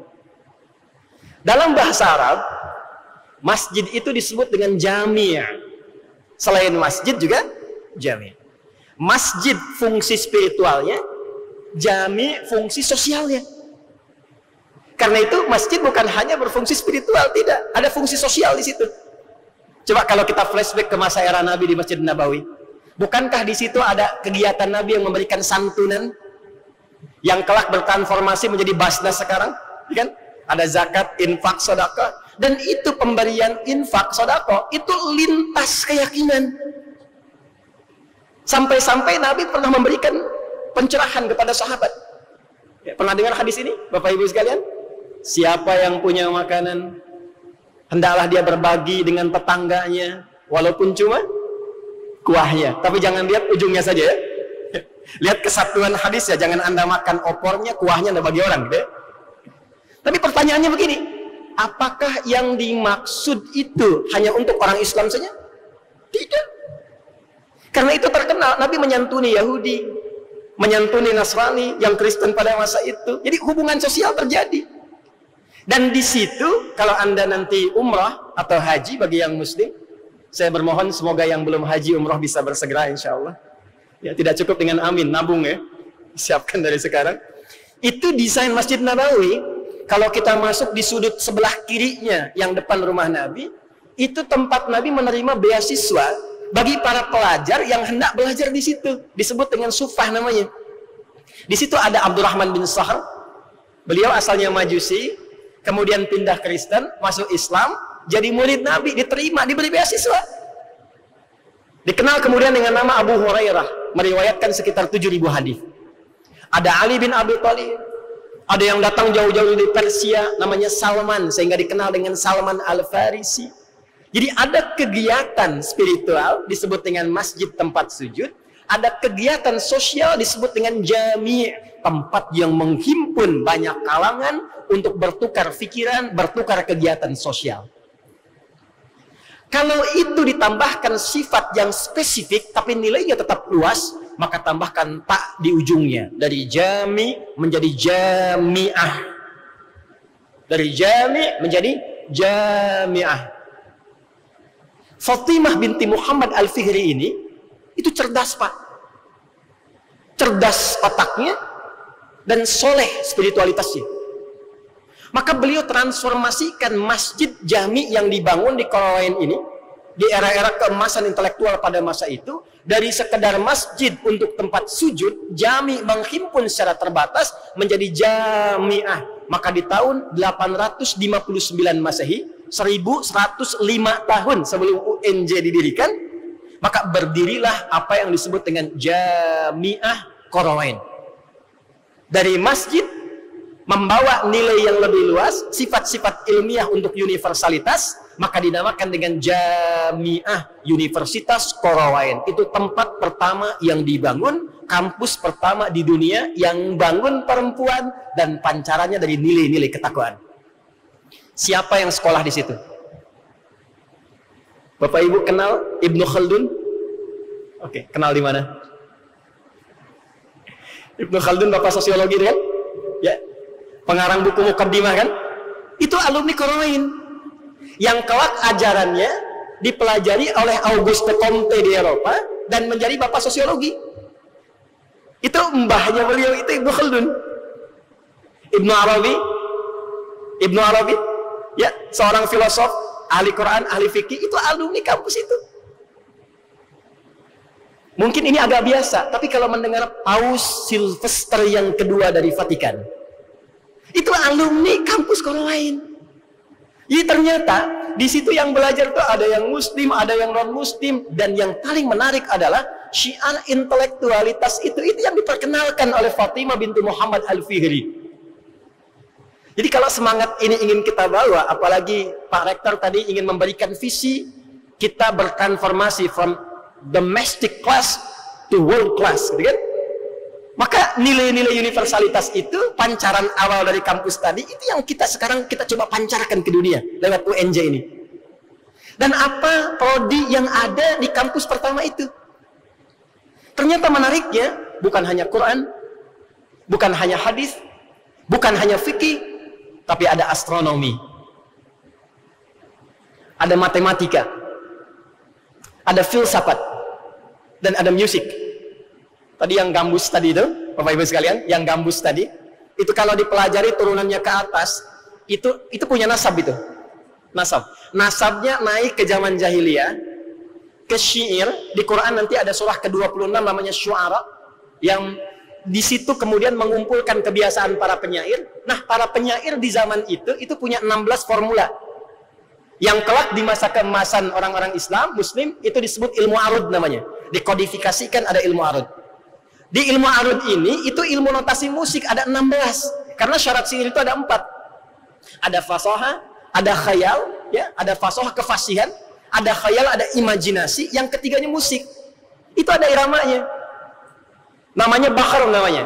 Dalam bahasa Arab, masjid itu disebut dengan jami'. Selain masjid juga jami'. Masjid fungsi spiritualnya, jami' fungsi sosialnya. Karena itu masjid bukan hanya berfungsi spiritual, tidak. Ada fungsi sosial di situ. Coba kalau kita flashback ke masa era Nabi di Masjid Nabawi. Bukankah di situ ada kegiatan Nabi yang memberikan santunan yang kelak bertransformasi menjadi basnas sekarang, kan? Ada zakat, infak, sedekah, dan itu pemberian infak, sedekah itu lintas keyakinan. Sampai-sampai Nabi pernah memberikan pencerahan kepada sahabat. Ya, pernah dengar hadis ini, Bapak Ibu sekalian? Siapa yang punya makanan, hendaklah dia berbagi dengan tetangganya, walaupun cuma kuahnya, tapi jangan lihat ujungnya saja ya. Lihat kesatuan hadis ya, jangan Anda makan opornya, kuahnya Anda bagi orang gitu ya. Tapi pertanyaannya begini, apakah yang dimaksud itu hanya untuk orang Islam saja? Tidak. Karena itu terkenal Nabi menyantuni Yahudi, menyantuni Nasrani, yang Kristen pada masa itu. Jadi hubungan sosial terjadi. Dan di situ kalau Anda nanti umrah atau haji bagi yang muslim, saya bermohon semoga yang belum haji umroh bisa bersegera insya Allah. Ya, tidak cukup dengan amin, nabung ya. Siapkan dari sekarang. Itu desain Masjid Nabawi. Kalau kita masuk di sudut sebelah kirinya yang depan rumah Nabi, itu tempat Nabi menerima beasiswa bagi para pelajar yang hendak belajar di situ. Disebut dengan sufah namanya. Di situ ada Abdurrahman bin Sahr. Beliau asalnya Majusi, kemudian pindah Kristen, masuk Islam, jadi murid Nabi, diterima, diberi beasiswa. Dikenal kemudian dengan nama Abu Hurairah, meriwayatkan sekitar 7.000 hadis. Ada Ali bin Abi Thalib, ada yang datang jauh-jauh dari Persia, namanya Salman, sehingga dikenal dengan Salman Al-Farisi. Jadi ada kegiatan spiritual disebut dengan masjid tempat sujud, ada kegiatan sosial disebut dengan jami', tempat yang menghimpun banyak kalangan untuk bertukar pikiran, bertukar kegiatan sosial. Kalau itu ditambahkan sifat yang spesifik tapi nilainya tetap luas, maka tambahkan ta di ujungnya. Dari jami menjadi jami'ah. Dari jami menjadi jami'ah. Fatimah binti Muhammad Al-Fihri ini itu cerdas, Pak. Cerdas otaknya dan soleh spiritualitasnya. Maka beliau transformasikan masjid jami yang dibangun di Qarawain ini di era-era keemasan intelektual pada masa itu, dari sekedar masjid untuk tempat sujud, jami menghimpun secara terbatas menjadi jami'ah. Maka di tahun 859 Masehi, 1105 tahun sebelum UNJ didirikan, maka berdirilah apa yang disebut dengan Jami'ah Qarawain. Dari masjid membawa nilai yang lebih luas, sifat-sifat ilmiah untuk universalitas, maka dinamakan dengan Jami'ah Universitas Qarawain. Itu tempat pertama yang dibangun, kampus pertama di dunia yang bangun perempuan dan pancarannya dari nilai-nilai ketakwaan. Siapa yang sekolah di situ? Bapak Ibu kenal Ibnu Khaldun? Oke, kenal di mana? Ibnu Khaldun bapak sosiologi kan? Ya. Pengarang buku Muqaddimah kan? Itu alumni Qarawain. Yang kelak ajarannya dipelajari oleh Auguste Comte di Eropa dan menjadi bapak sosiologi. Itu mbahnya beliau itu Ibnu Khaldun. Ibnu Arabi, ya, seorang filosof, ahli Quran, ahli fikih, itu alumni kampus itu. Mungkin ini agak biasa, tapi kalau mendengar Paus Sylvester yang kedua dari Vatikan, itu alumni kampus Qarawain. Jadi ternyata di situ yang belajar tuh ada yang muslim, ada yang non muslim, dan yang paling menarik adalah syiar intelektualitas itu yang diperkenalkan oleh Fatimah binti Muhammad Al-Fihri. Jadi kalau semangat ini ingin kita bawa, apalagi Pak Rektor tadi ingin memberikan visi kita bertransformasi from domestic class to world class, gitu kan? Maka nilai-nilai universalitas itu, pancaran awal dari kampus tadi, itu yang sekarang kita coba pancarkan ke dunia lewat UNJ ini. Dan apa prodi yang ada di kampus pertama itu? Ternyata menariknya, bukan hanya Quran, bukan hanya hadis, bukan hanya fikih, tapi ada astronomi, ada matematika, ada filsafat, dan ada musik. Tadi yang gambus tadi itu, Bapak Ibu sekalian, yang gambus tadi, itu kalau dipelajari turunannya ke atas, itu punya nasab itu. Nasabnya naik ke zaman jahiliyah, ke syair. Di Quran nanti ada surah ke-26 namanya Syu'ara, yang di situ kemudian mengumpulkan kebiasaan para penyair. Nah, para penyair di zaman itu punya 16 formula. Yang kelak di masa keemasan orang-orang Islam, Muslim, itu disebut ilmu arud namanya. Dikodifikasikan ada ilmu arud. Di ilmu arud ini, itu ilmu notasi musik ada 16. Karena syarat syair itu ada 4. Ada fasoha, ada khayal, ya, ada fasoha kefasihan, ada khayal, ada imajinasi, yang ketiganya musik. Itu ada iramanya. Namanya bakhar namanya.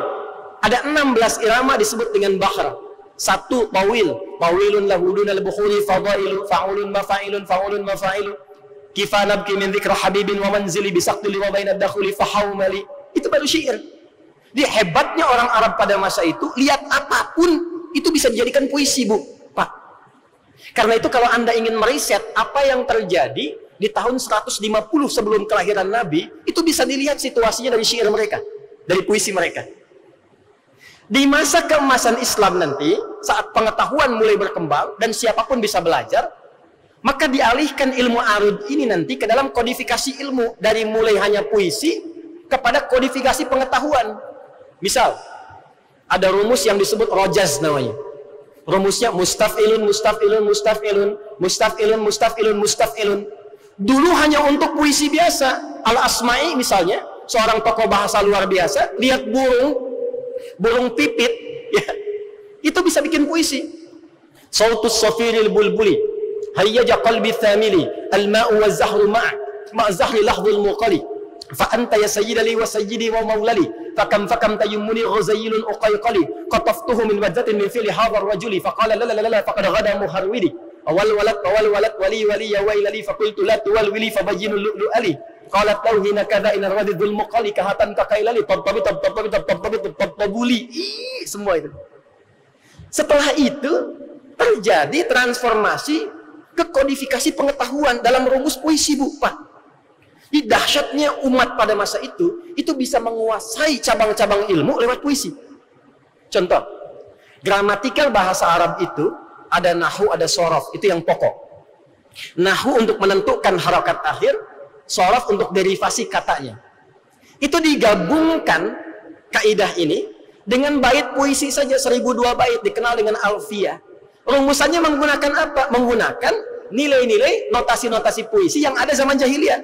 Ada 16 irama disebut dengan bakhar. 1 tawil, tawilun lahudunal bukhuri fadailu fa'ulun mafa'ilun fa'ulun mafa'ilu kifanabki min dzikra habibin wa manzili bisaqtili wa bainad dakhuli fahawmali. Itu baru syair. Dia hebatnya orang Arab pada masa itu, lihat apapun itu bisa dijadikan puisi, Bu, Pak. Karena itu kalau Anda ingin meriset apa yang terjadi di tahun 150 sebelum kelahiran Nabi, itu bisa dilihat situasinya dari syair mereka, dari puisi mereka. Di masa keemasan Islam nanti, saat pengetahuan mulai berkembang dan siapapun bisa belajar, maka dialihkan ilmu arud ini nanti ke dalam kodifikasi ilmu, dari mulai hanya puisi kepada kodifikasi pengetahuan. Misal, ada rumus yang disebut rojaz namanya. Rumusnya mustaf'ilun, mustaf'ilun, mustaf'ilun, mustaf'ilun, mustaf'ilun, mustaf'ilun. Dulu hanya untuk puisi biasa. Al-Asma'i misalnya, seorang tokoh bahasa luar biasa, lihat burung pipit, ya, itu bisa bikin puisi. Sautus safiril bulbuli hayyaja qalbi thamili al-ma'u wa zahru ma'a zahri lahdhul muqali fa anta ya sayyidali wa sayyidi wa maulali fakam tayyumuni ghazayilun uqayqali qataftuhu min wajdatin min fili hadha ar-rajuli faqala la la la faqad ghada muharwili awal walad wali ya wailali faqultu la tuwal wili fabayyinu lu'ali qalat tauhina kadha in ar-radidul muqali kahatan kakailali tabuli semua itu. Setelah itu terjadi transformasi ke kodifikasi pengetahuan dalam rumus puisi, Bu, Pak. Di dahsyatnya umat pada masa itu bisa menguasai cabang-cabang ilmu lewat puisi. Contoh, gramatikal bahasa Arab itu ada nahu, ada sorof, itu yang pokok. Nahu untuk menentukan harokat akhir, sorof untuk derivasi katanya. Itu digabungkan kaidah ini dengan bait puisi saja 1002 bait, dikenal dengan alfiyah. Rumusannya menggunakan apa? Menggunakan nilai-nilai notasi-notasi puisi yang ada zaman jahiliyah.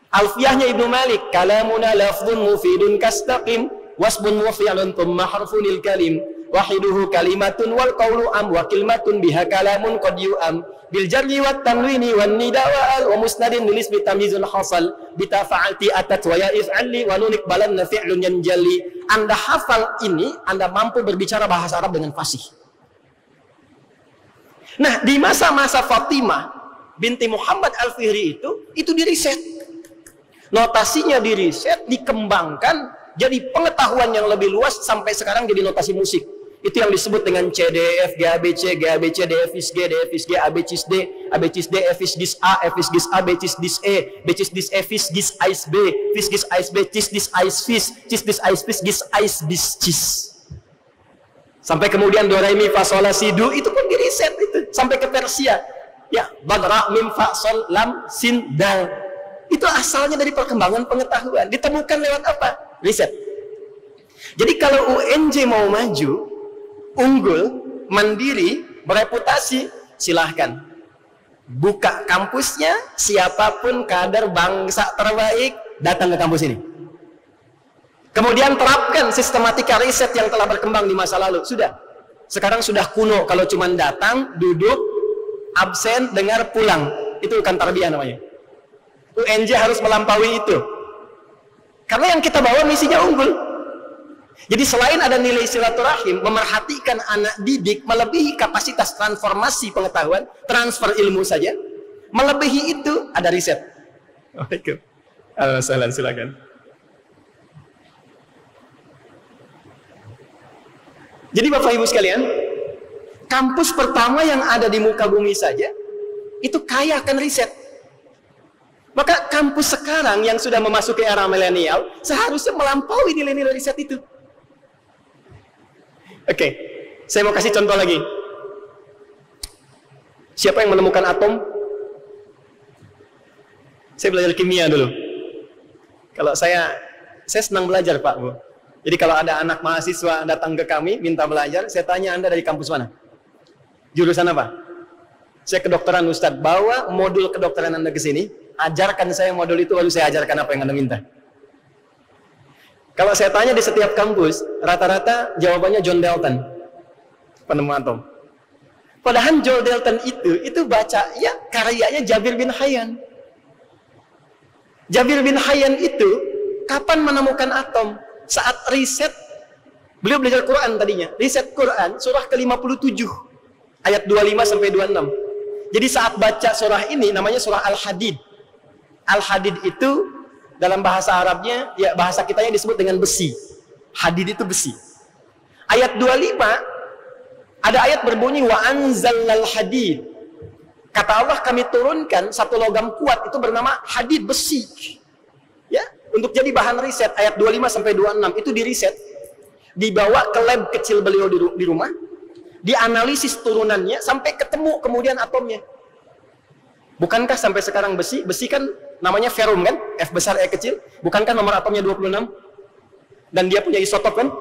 Alfiyahnya Ibnu Malik, kalamuna lafdhun mufidun kastaqim wasbun wa fi'lun thumma harfunil kalim wahiduhu kalimatun wal qawlu am wa kalimatun biha kalamun qad yu'am bil jarri wat tanwini wan nida wa musnadin lilis bi tamyizun hasal bi tafa'alti atat wa ya if'ali wa nunik balanna fi'lun yanjali. Anda hafal ini, Anda mampu berbicara bahasa Arab dengan fasih. Nah, di masa-masa Fatimah binti Muhammad Al-Fihri itu diriset. Notasinya diriset, dikembangkan jadi pengetahuan yang lebih luas sampai sekarang jadi notasi musik. Itu yang disebut dengan CDF, GABC, GABC, DFIS G, DFIS G, ABCIS D, ABCIS D, FIS GIS A, FIS GIS A, BCIS DIS E, BCIS DIS E, FIS GIS AIS B, FIS GIS AIS B, CIS DIS AIS FIS, CIS DIS AIS FIS, GIS AIS BIS CIS. Sampai kemudian do re mi fa sol la si do itu pun diriset itu sampai ke Persia. Ya, badra mim fa sol lam sin dal. Itu asalnya dari perkembangan pengetahuan. Ditemukan lewat apa? Riset. Jadi kalau UNJ mau maju, unggul, mandiri, bereputasi, silahkan. Buka kampusnya, siapapun kader bangsa terbaik, datang ke kampus ini. Kemudian terapkan sistematika riset yang telah berkembang di masa lalu. Sudah. Sekarang sudah kuno. Kalau cuma datang, duduk, absen, dengar, pulang. Itu bukan tarbiyah namanya. UNJ harus melampaui itu. Karena yang kita bawa misinya unggul. Jadi selain ada nilai silaturahim, memerhatikan anak didik, melebihi kapasitas transformasi pengetahuan, transfer ilmu saja, melebihi itu ada riset. Waalaikumsalam, silakan. Jadi Bapak Ibu sekalian, kampus pertama yang ada di muka bumi saja, itu kaya akan riset. Maka kampus sekarang yang sudah memasuki era milenial seharusnya melampaui nilai-nilai riset itu. Oke, saya mau kasih contoh lagi. Siapa yang menemukan atom? Saya belajar kimia dulu. Kalau saya senang belajar, Pak, Bu. Jadi kalau ada anak mahasiswa datang ke kami minta belajar, saya tanya, Anda dari kampus mana? Jurusan apa? Saya kedokteran, Ustadz. Bawa modul kedokteran Anda ke sini. Ajarkan saya modul itu, lalu saya ajarkan apa yang Anda minta. Kalau saya tanya di setiap kampus, rata-rata jawabannya John Dalton, penemu atom. Padahal John Dalton itu baca, ya karyanya Jabir bin Hayyan. Jabir bin Hayyan itu kapan menemukan atom? Saat riset, beliau belajar Quran tadinya. Riset Quran, surah ke-57, ayat 25 sampai 26. Jadi saat baca surah ini, namanya surah Al-Hadid. Al-Hadid itu dalam bahasa Arabnya, ya bahasa kitanya disebut dengan besi. Hadid itu besi. Ayat 25, ada ayat berbunyi wa anzalnal hadid. Kata Allah, kami turunkan satu logam kuat itu bernama hadid, besi. Ya, untuk jadi bahan riset. Ayat 25 sampai 26 itu diriset, dibawa ke lab kecil beliau di rumah, dianalisis turunannya sampai ketemu kemudian atomnya. Bukankah sampai sekarang besi kan namanya ferum kan? F besar E kecil. Bukankah nomor atomnya 26? Dan dia punya isotop kan?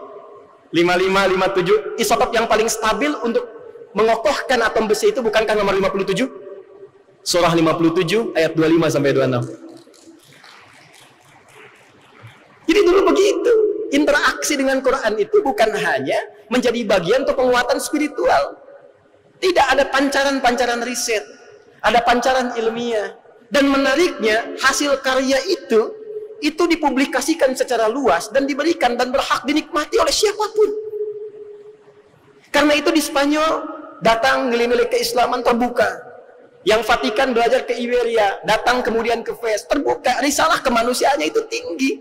55, 57. Isotop yang paling stabil untuk mengokohkan atom besi itu bukankah nomor 57? Surah 57 ayat 25 sampai 26. Jadi dulu begitu. Interaksi dengan Quran itu bukan hanya menjadi bagian untuk penguatan spiritual. Tidak ada pancaran-pancaran riset, ada pancaran ilmiah. Dan menariknya, hasil karya itu dipublikasikan secara luas dan diberikan dan berhak dinikmati oleh siapapun. Karena itu di Spanyol datang nilai-nilai keislaman terbuka. Yang Vatikan belajar ke Iberia, datang kemudian ke Fez, terbuka. Risalah kemanusiaannya itu tinggi.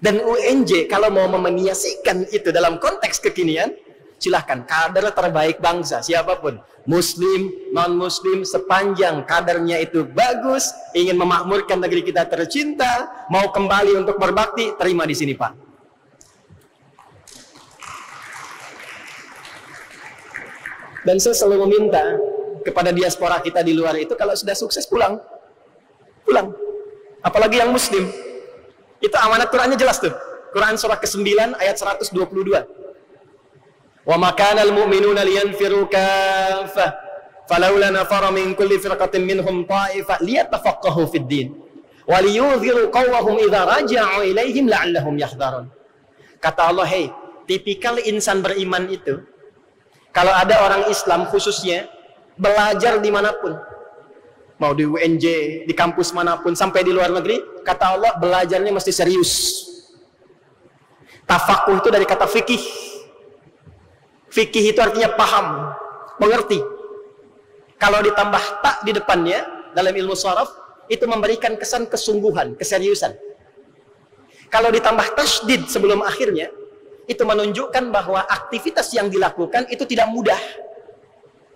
Dan UNJ kalau mau memeniasikan itu dalam konteks kekinian, silahkan, kader terbaik bangsa, siapapun, muslim, non-muslim, sepanjang kadernya itu bagus, ingin memakmurkan negeri kita tercinta, mau kembali untuk berbakti, terima di sini, Pak. Dan saya selalu meminta kepada diaspora kita di luar itu, kalau sudah sukses pulang. Apalagi yang muslim. Itu amanat Qurannya jelas tuh. Quran surah ke-9 ayat 122. Wa ma kana al-mu'minuna liyanfiru kaffah falawla nafara min kulli firqatin minhum ta'ifah liyatafaqahu fid din wa liyudhiru qawwahum idza raja'u ilaihim la'allahum yahdharun. Kata Allah, hey, tipikal insan beriman itu, kalau ada orang Islam khususnya belajar dimanapun, mau di UNJ, di kampus manapun, sampai di luar negeri, kata Allah belajarnya mesti serius. Tafakuh itu dari kata fikih. Fikih itu artinya paham, mengerti. Kalau ditambah tak di depannya dalam ilmu sharaf, itu memberikan kesan kesungguhan, keseriusan. Kalau ditambah tasydid sebelum akhirnya, itu menunjukkan bahwa aktivitas yang dilakukan itu tidak mudah.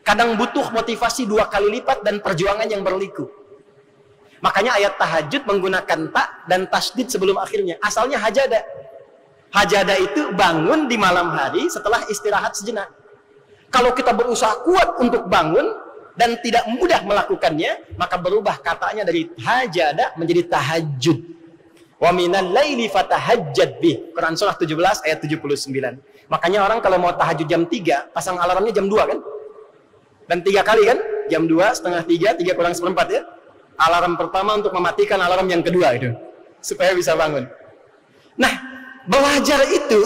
Kadang butuh motivasi 2 kali lipat dan perjuangan yang berliku. Makanya ayat tahajud menggunakan tak dan tasydid sebelum akhirnya. Asalnya hajada. Hajada itu bangun di malam hari setelah istirahat sejenak. Kalau kita berusaha kuat untuk bangun dan tidak mudah melakukannya, maka berubah katanya dari hajada menjadi tahajud. Wa minal laili fatahajjad bih. Quran surah 17 ayat 79. Makanya orang kalau mau tahajud jam 3, pasang alarmnya jam 2 kan? Dan 3 kali kan? Jam 2, setengah 3, 3 kurang seperempat ya. Alarm pertama untuk mematikan alarm yang kedua itu. Supaya bisa bangun. Nah, belajar itu,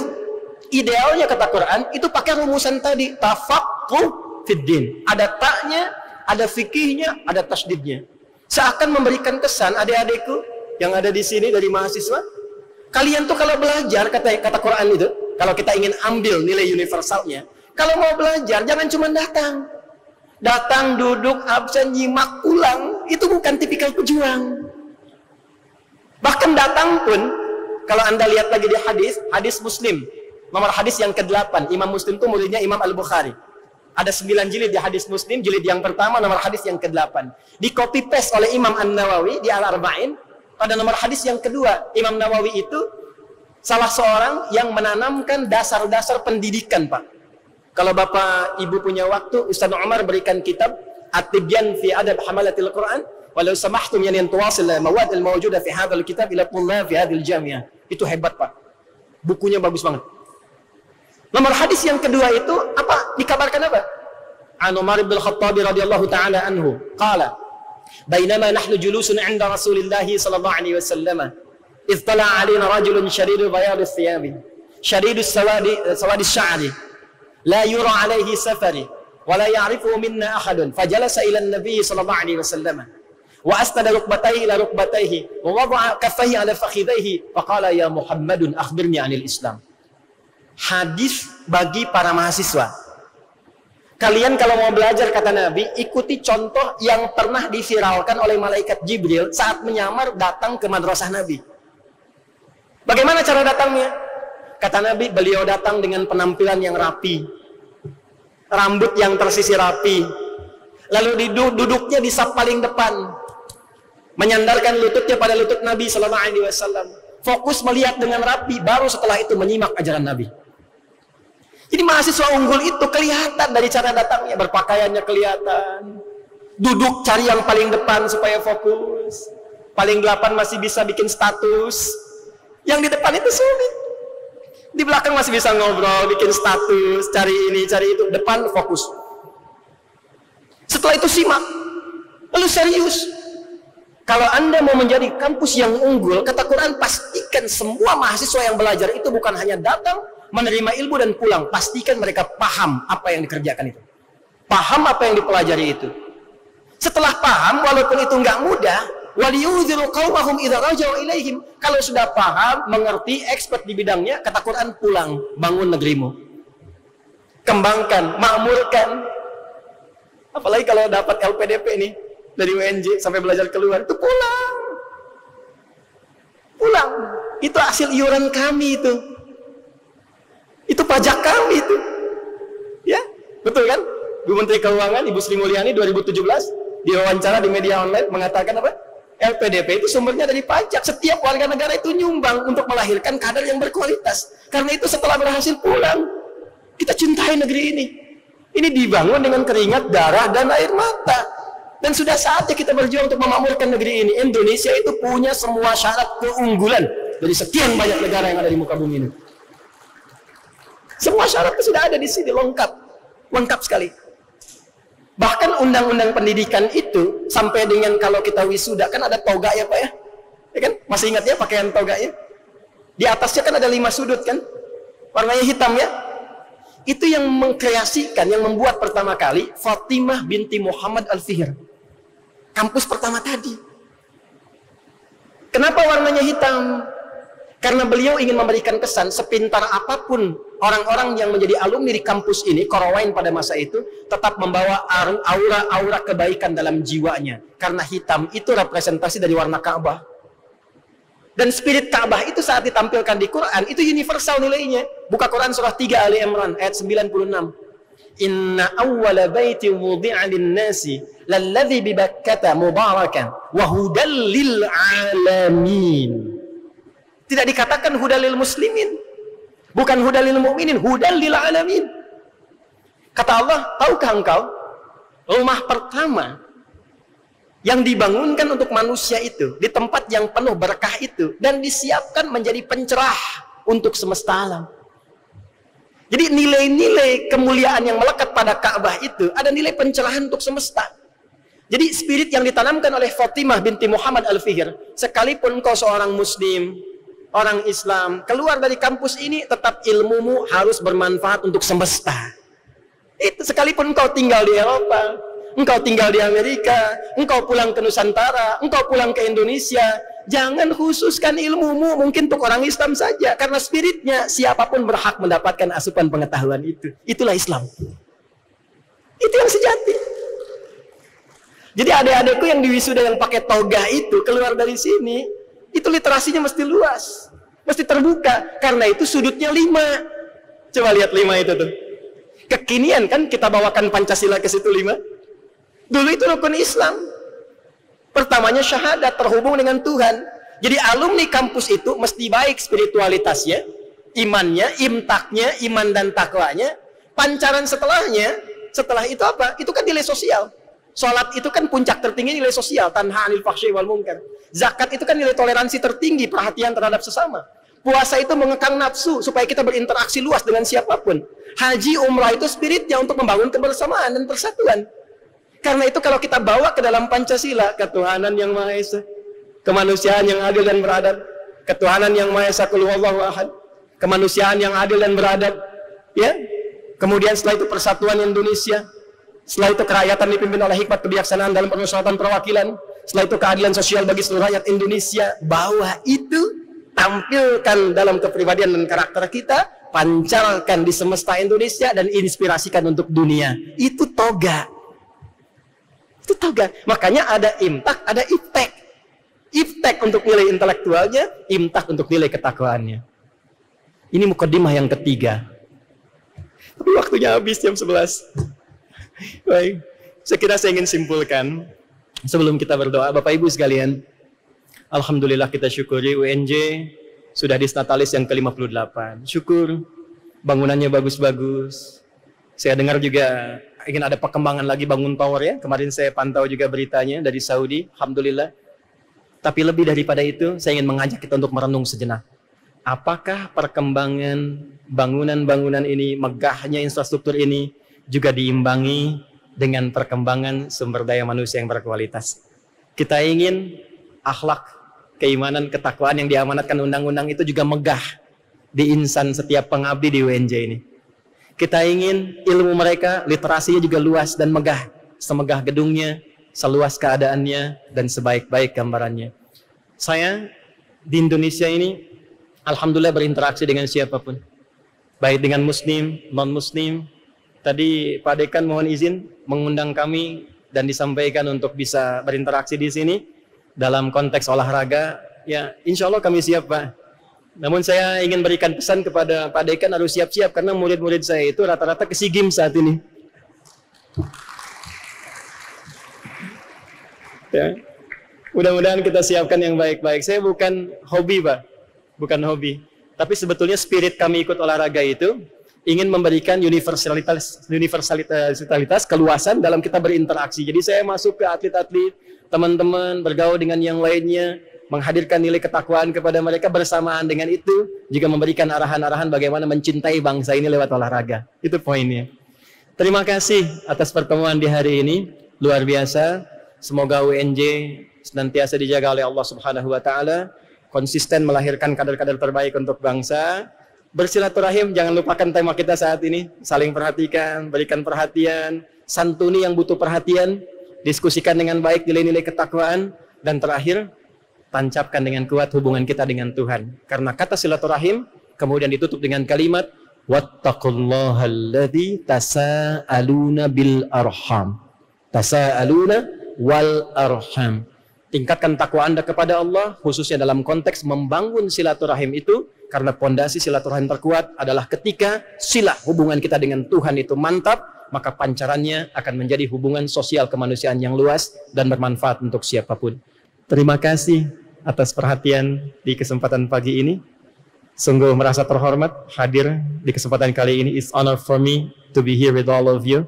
idealnya kata Quran, itu pakai rumusan tadi. Tafaqquh fiddin. Ada taknya, ada fikihnya, ada tasydidnya. Seakan memberikan kesan, adik-adikku yang ada di sini dari mahasiswa, kalian tuh kalau belajar, kata Quran itu, kalau kita ingin ambil nilai universalnya, kalau mau belajar, jangan cuma datang, duduk, absen, nyimak, pulang. Itu bukan tipikal pejuang. Bahkan datang pun, kalau Anda lihat lagi di hadis Muslim, nomor hadis yang ke-8. Imam Muslim itu muridnya Imam Al-Bukhari. Ada 9 jilid di hadis Muslim, jilid yang pertama, nomor hadis yang ke-8. Di copy paste oleh Imam An-Nawawi di Al-Arba'in, pada nomor hadis yang kedua. Imam Nawawi itu salah seorang yang menanamkan dasar-dasar pendidikan, Pak. Kalau Bapak Ibu punya waktu, Ustaz Umar berikan kitab At-Tibyan fi Adab Hamalatil Quran, walau samahtum yani an tuwasil mawad al-mawjuda fi hadzal kitab ila tullab fi hadhil jami'ah. Itu hebat, Pak. Bukunya bagus banget. Nomor hadis yang kedua itu apa? Dikabarkan apa? An Umar bin Khattab radhiyallahu taala anhu, qala, "Bainama nahnu julusun 'inda Rasulillah sallallahu alaihi wasallam, idh tala'a 'alaina rajulun shadidu bayad ath-thiyab, shadidu sawadi ash-sha'ri, la yura 'alaihi safari, wa la ya'rifu minna ahadun, fajalasa ila an-nabi sallallahu alaihi wasallam." وأسند ركبتيه إلى ركبتيه ووضع كفيه على فخذيه فقال يا محمد أخبرني عن الإسلام. Hadis bagi para mahasiswa. Kalian kalau mau belajar, kata Nabi, ikuti contoh yang pernah diviralkan oleh malaikat Jibril saat menyamar datang ke madrasah Nabi. Bagaimana cara datangnya? Kata Nabi, beliau datang dengan penampilan yang rapi, rambut yang tersisir rapi, lalu duduknya di saf paling depan, menyandarkan lututnya pada lutut Nabi sallallahu alaihi wasallam. Fokus melihat dengan rapi, baru setelah itu menyimak ajaran Nabi. Jadi mahasiswa unggul itu kelihatan dari cara datangnya, berpakaiannya kelihatan. Duduk cari yang paling depan supaya fokus. Paling 8 masih bisa bikin status. Yang di depan itu sulit. Di belakang masih bisa ngobrol, bikin status, cari ini, cari itu. Depan fokus. Setelah itu simak. Lalu serius. Kalau Anda mau menjadi kampus yang unggul, kata Quran, pastikan semua mahasiswa yang belajar itu bukan hanya datang, menerima ilmu dan pulang. Pastikan mereka paham apa yang dikerjakan itu. Paham apa yang dipelajari itu. Setelah paham, walaupun itu nggak mudah, waliyudhiru qaumahum idza raja'u ilaihim. Kalau sudah paham, mengerti, expert di bidangnya, kata Quran, pulang, bangun negerimu. Kembangkan, makmurkan. Apalagi kalau dapat LPDP nih dari UNJ sampai belajar keluar, itu pulang. Pulang. Itu hasil iuran kami itu. Itu pajak kami itu. Ya, betul kan? Bu Menteri Keuangan Ibu Sri Mulyani 2017 diwawancara di media online mengatakan apa? LPDP itu sumbernya dari pajak. Setiap warga negara itu nyumbang untuk melahirkan kader yang berkualitas. Karena itu setelah berhasil pulang, kita cintai negeri ini. Ini dibangun dengan keringat, darah, dan air mata. Dan sudah saatnya kita berjuang untuk memakmurkan negeri ini. Indonesia itu punya semua syarat keunggulan dari sekian banyak negara yang ada di muka bumi ini. Semua syaratnya sudah ada di sini, lengkap. Lengkap sekali. Bahkan undang-undang pendidikan itu sampai dengan kalau kita wisuda kan ada toga ya Pak ya? Ya kan? Masih ingat ya pakaian toga ya? Di atasnya kan ada 5 sudut kan? Warnanya hitam ya? Itu yang mengkreasikan, yang membuat pertama kali Fatimah binti Muhammad Al-Fihir. Kampus pertama tadi. Kenapa warnanya hitam? Karena beliau ingin memberikan kesan sepintar apapun orang-orang yang menjadi alumni di kampus ini, Qarawain pada masa itu, tetap membawa aura-aura kebaikan dalam jiwanya. Karena hitam itu representasi dari warna Ka'bah. Dan spirit Ka'bah itu saat ditampilkan di Quran, itu universal nilainya. Buka Quran surah 3 Ali Imran, ayat 96. Inna awwala baiti wudi'a lin-nasi lalladzi bi Bakkata mubarakan wa hudal lil alamin. Tidak dikatakan hudalil muslimin. Bukan hudalil mu'minin, hudalil alamin. Kata Allah, tahukah engkau rumah pertama yang dibangunkan untuk manusia itu di tempat yang penuh berkah itu dan disiapkan menjadi pencerah untuk semesta alam. Jadi nilai-nilai kemuliaan yang melekat pada Ka'bah itu ada nilai pencerahan untuk semesta. Jadi spirit yang ditanamkan oleh Fatimah binti Muhammad Al-Fihir, sekalipun kau seorang muslim, orang Islam, keluar dari kampus ini tetap ilmumu harus bermanfaat untuk semesta. Itu sekalipun kau tinggal di Eropa, engkau tinggal di Amerika, engkau pulang ke Nusantara, engkau pulang ke Indonesia, jangan khususkan ilmumu mungkin untuk orang Islam saja, karena spiritnya siapapun berhak mendapatkan asupan pengetahuan itu. Itulah Islam. Itu yang sejati. Jadi adik-adikku yang di wisuda yang pakai toga itu keluar dari sini, itu literasinya mesti luas, mesti terbuka. Karena itu sudutnya 5. Coba lihat 5 itu tuh. Kekinian kan kita bawakan Pancasila ke situ 5. Dulu itu rukun Islam. Pertamanya syahadat, terhubung dengan Tuhan. Jadi alumni kampus itu mesti baik spiritualitasnya, imannya, imtaknya, iman dan takwanya. Pancaran setelahnya, setelah itu apa? Itu kan nilai sosial. Sholat itu kan puncak tertinggi nilai sosial, tanha anil fahsyi wal munkar. Zakat itu kan nilai toleransi tertinggi, perhatian terhadap sesama. Puasa itu mengekang nafsu supaya kita berinteraksi luas dengan siapapun. Haji, umrah itu spiritnya untuk membangun kebersamaan dan persatuan. Karena itu kalau kita bawa ke dalam Pancasila, ketuhanan yang Maha Esa, kemanusiaan yang adil dan beradab, ketuhanan yang Maha Esa, qul huwallahu ahad, kemanusiaan yang adil dan beradab, ya. Kemudian setelah itu persatuan Indonesia, setelah itu kerakyatan dipimpin oleh hikmat kebijaksanaan dalam permusyawaratan perwakilan, setelah itu keadilan sosial bagi seluruh rakyat Indonesia. Bawa itu, tampilkan dalam kepribadian dan karakter kita, pancarkan di semesta Indonesia dan inspirasikan untuk dunia. Itu toga. Itu toga. Makanya ada imtak, ada iptek. Iptek untuk nilai intelektualnya, imtak untuk nilai ketakwaannya. Ini mukadimah yang ketiga. Tapi waktunya habis jam 11. Baik, saya kira saya ingin simpulkan sebelum kita berdoa. Bapak Ibu sekalian, alhamdulillah kita syukuri UNJ sudah disnatalis yang ke-58. Syukur bangunannya bagus-bagus. Saya dengar juga ingin ada perkembangan lagi bangun tower ya. Kemarin saya pantau juga beritanya dari Saudi, alhamdulillah. Tapi lebih daripada itu, saya ingin mengajak kita untuk merenung sejenak. Apakah perkembangan bangunan-bangunan ini, megahnya infrastruktur ini juga diimbangi dengan perkembangan sumber daya manusia yang berkualitas. Kita ingin akhlak, keimanan, ketakwaan yang diamanatkan undang-undang itu juga megah di insan setiap pengabdi di UNJ ini. Kita ingin ilmu mereka, literasinya juga luas dan megah. Semegah gedungnya, seluas keadaannya, dan sebaik-baik gambarannya. Saya di Indonesia ini, alhamdulillah berinteraksi dengan siapapun. Baik dengan muslim, non-muslim. Tadi Pak Dekan mohon izin mengundang kami dan disampaikan untuk bisa berinteraksi di sini dalam konteks olahraga. Ya, insya Allah kami siap, Pak. Namun saya ingin berikan pesan kepada Pak Dekan harus siap-siap karena murid-murid saya itu rata-rata ke SEA Games saat ini. Ya. Mudah-mudahan kita siapkan yang baik-baik. Saya bukan hobi, Pak. Bukan hobi. Tapi sebetulnya spirit kami ikut olahraga itu ingin memberikan universalitas, keluasan dalam kita berinteraksi. Jadi saya masuk ke atlet-atlet, teman-teman, bergaul dengan yang lainnya, menghadirkan nilai ketakwaan kepada mereka, bersamaan dengan itu juga memberikan arahan-arahan bagaimana mencintai bangsa ini lewat olahraga. Itu poinnya. Terima kasih atas pertemuan di hari ini. Luar biasa. Semoga UNJ senantiasa dijaga oleh Allah Subhanahu wa taala, konsisten melahirkan kader-kader terbaik untuk bangsa. Bersilaturahim, jangan lupakan tema kita saat ini, saling perhatikan, berikan perhatian, santuni yang butuh perhatian, diskusikan dengan baik nilai-nilai ketakwaan, dan terakhir, tancapkan dengan kuat hubungan kita dengan Tuhan. Karena kata silaturahim kemudian ditutup dengan kalimat wattaqullaha alladzi tasaaluna bil arham. Tasaaluna wal arham. Tingkatkan takwa Anda kepada Allah, khususnya dalam konteks membangun silaturahim itu, karena pondasi silaturahim terkuat adalah ketika sila hubungan kita dengan Tuhan itu mantap, maka pancarannya akan menjadi hubungan sosial kemanusiaan yang luas dan bermanfaat untuk siapapun. Terima kasih atas perhatian di kesempatan pagi ini. Sungguh merasa terhormat hadir di kesempatan kali ini. It's honor for me to be here with all of you.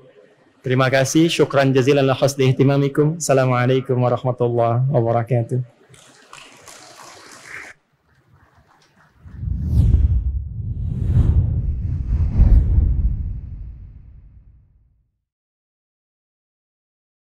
Terima kasih. Syukran jazilan la husni ihtimamikum. Assalamualaikum warahmatullahi wabarakatuh.